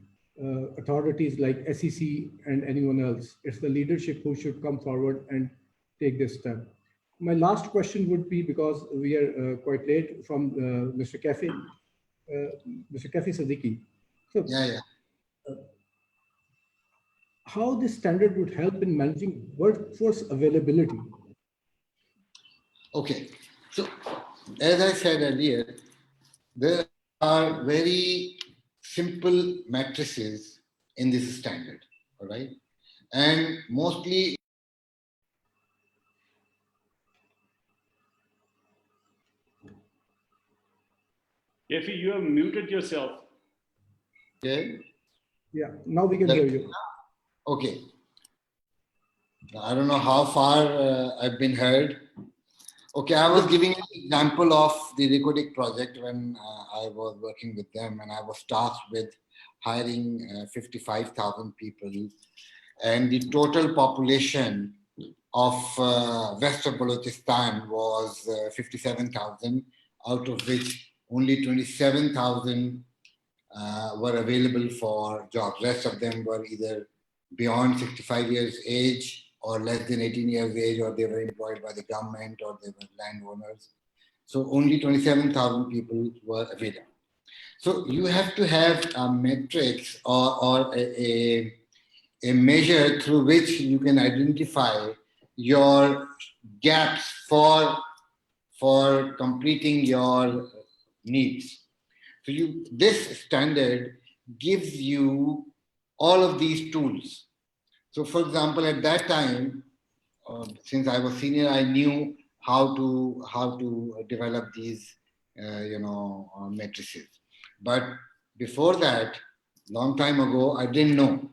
authorities like SEC and anyone else. It's the leadership who should come forward and take this step. My last question would be, because we are quite late, from Mr. Kafi Siddiqui. So, how this standard would help in managing workforce availability? Okay, so as I said earlier, there are very simple matrices in this standard, all right? And mostly If you have muted yourself. Okay. Yeah, now we can hear you. Okay. I don't know how far I've been heard. Okay, I was giving an example of the Recodic project when I was working with them, and I was tasked with hiring 55,000 people, and the total population of West of Balochistan was 57,000, out of which only 27,000 were available for jobs. Rest of them were either beyond 65 years age or less than 18 years age, or they were employed by the government, or they were landowners. So only 27,000 people were available. So you have to have a matrix or a measure through which you can identify your gaps for completing your needs. So this standard gives you all of these tools. So for example, at that time, since I was senior, I knew how to develop these, matrices. But before that, long time ago, I didn't know.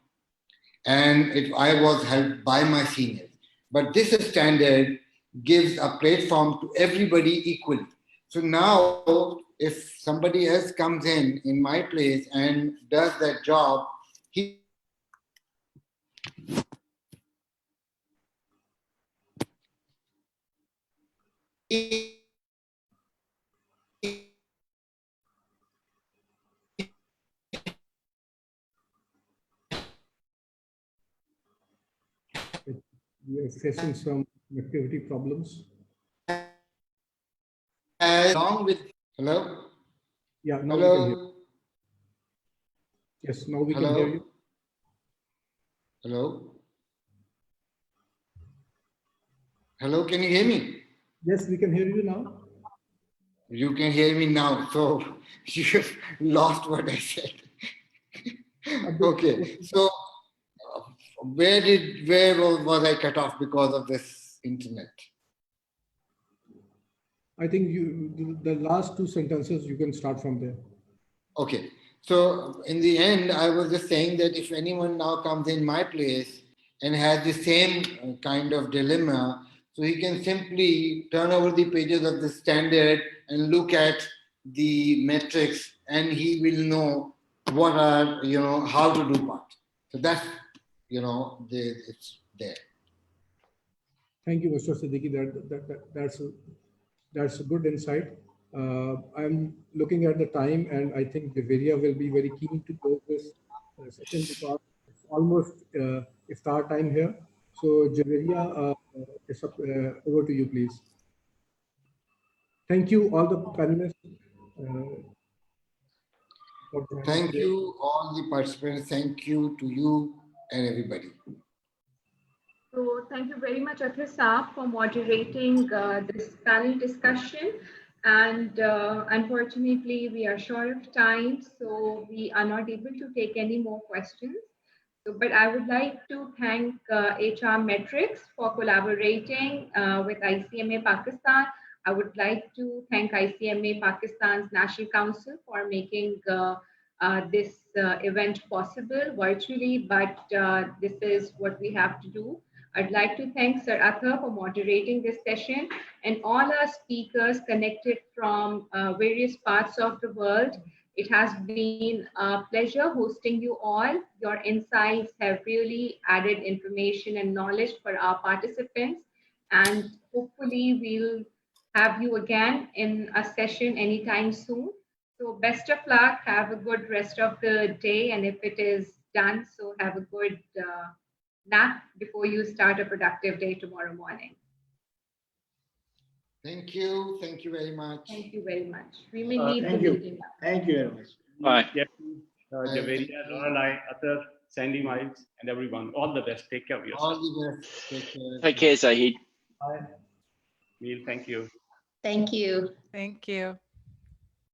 and I was helped by my seniors. But this standard gives a platform to everybody equally. So now, if somebody else comes in my place and does that job, he We are facing some connectivity problems. along with, hello? Yeah, now we can hear. Hello? Yes, now we can hear you. Hello? Hello, can you hear me? Yes, we can hear you now. You can hear me now, so you lost what I said. Okay, so where was I cut off because of this internet? I think the last two sentences, you can start from there. Okay, so in the end, I was just saying that if anyone now comes in my place and has the same kind of dilemma, so he can simply turn over the pages of the standard and look at the metrics, and he will know what are, how to do what. So that's, it's there. Thank you, Mr. Siddiqui. That's a good insight. I'm looking at the time, and I think Javeria will be very keen to close this session because it's almost iftar time here. So Javeria, it's up, over to you, please. Thank you, all the panelists. Thank you, all the participants. Thank you to you and everybody. So thank you very much, Akhil Saab, for moderating this panel discussion. And unfortunately, we are short of time, so we are not able to take any more questions. So, but I would like to thank HR Metrics for collaborating with ICMA Pakistan. I would like to thank ICMA Pakistan's National Council for making this event possible virtually, but this is what we have to do. I'd like to thank Sir Athar for moderating this session and all our speakers connected from various parts of the world. It has been a pleasure hosting you all. Your insights have really added information and knowledge for our participants. And hopefully we'll have you again in a session anytime soon. So best of luck. Have a good rest of the day. And if it is done, so have a good nap before you start a productive day tomorrow morning. Thank you. Thank you very much. Thank you very much. We may leave the Thank you. meeting now. Thank you very much. Bye. Javeria, Lorelai, Athar, Sandy Miles, and everyone. All the best. Take care of yourself. All the best. Take care. Take care, Zahid. Bye. Neil, thank you. Thank you. Thank you.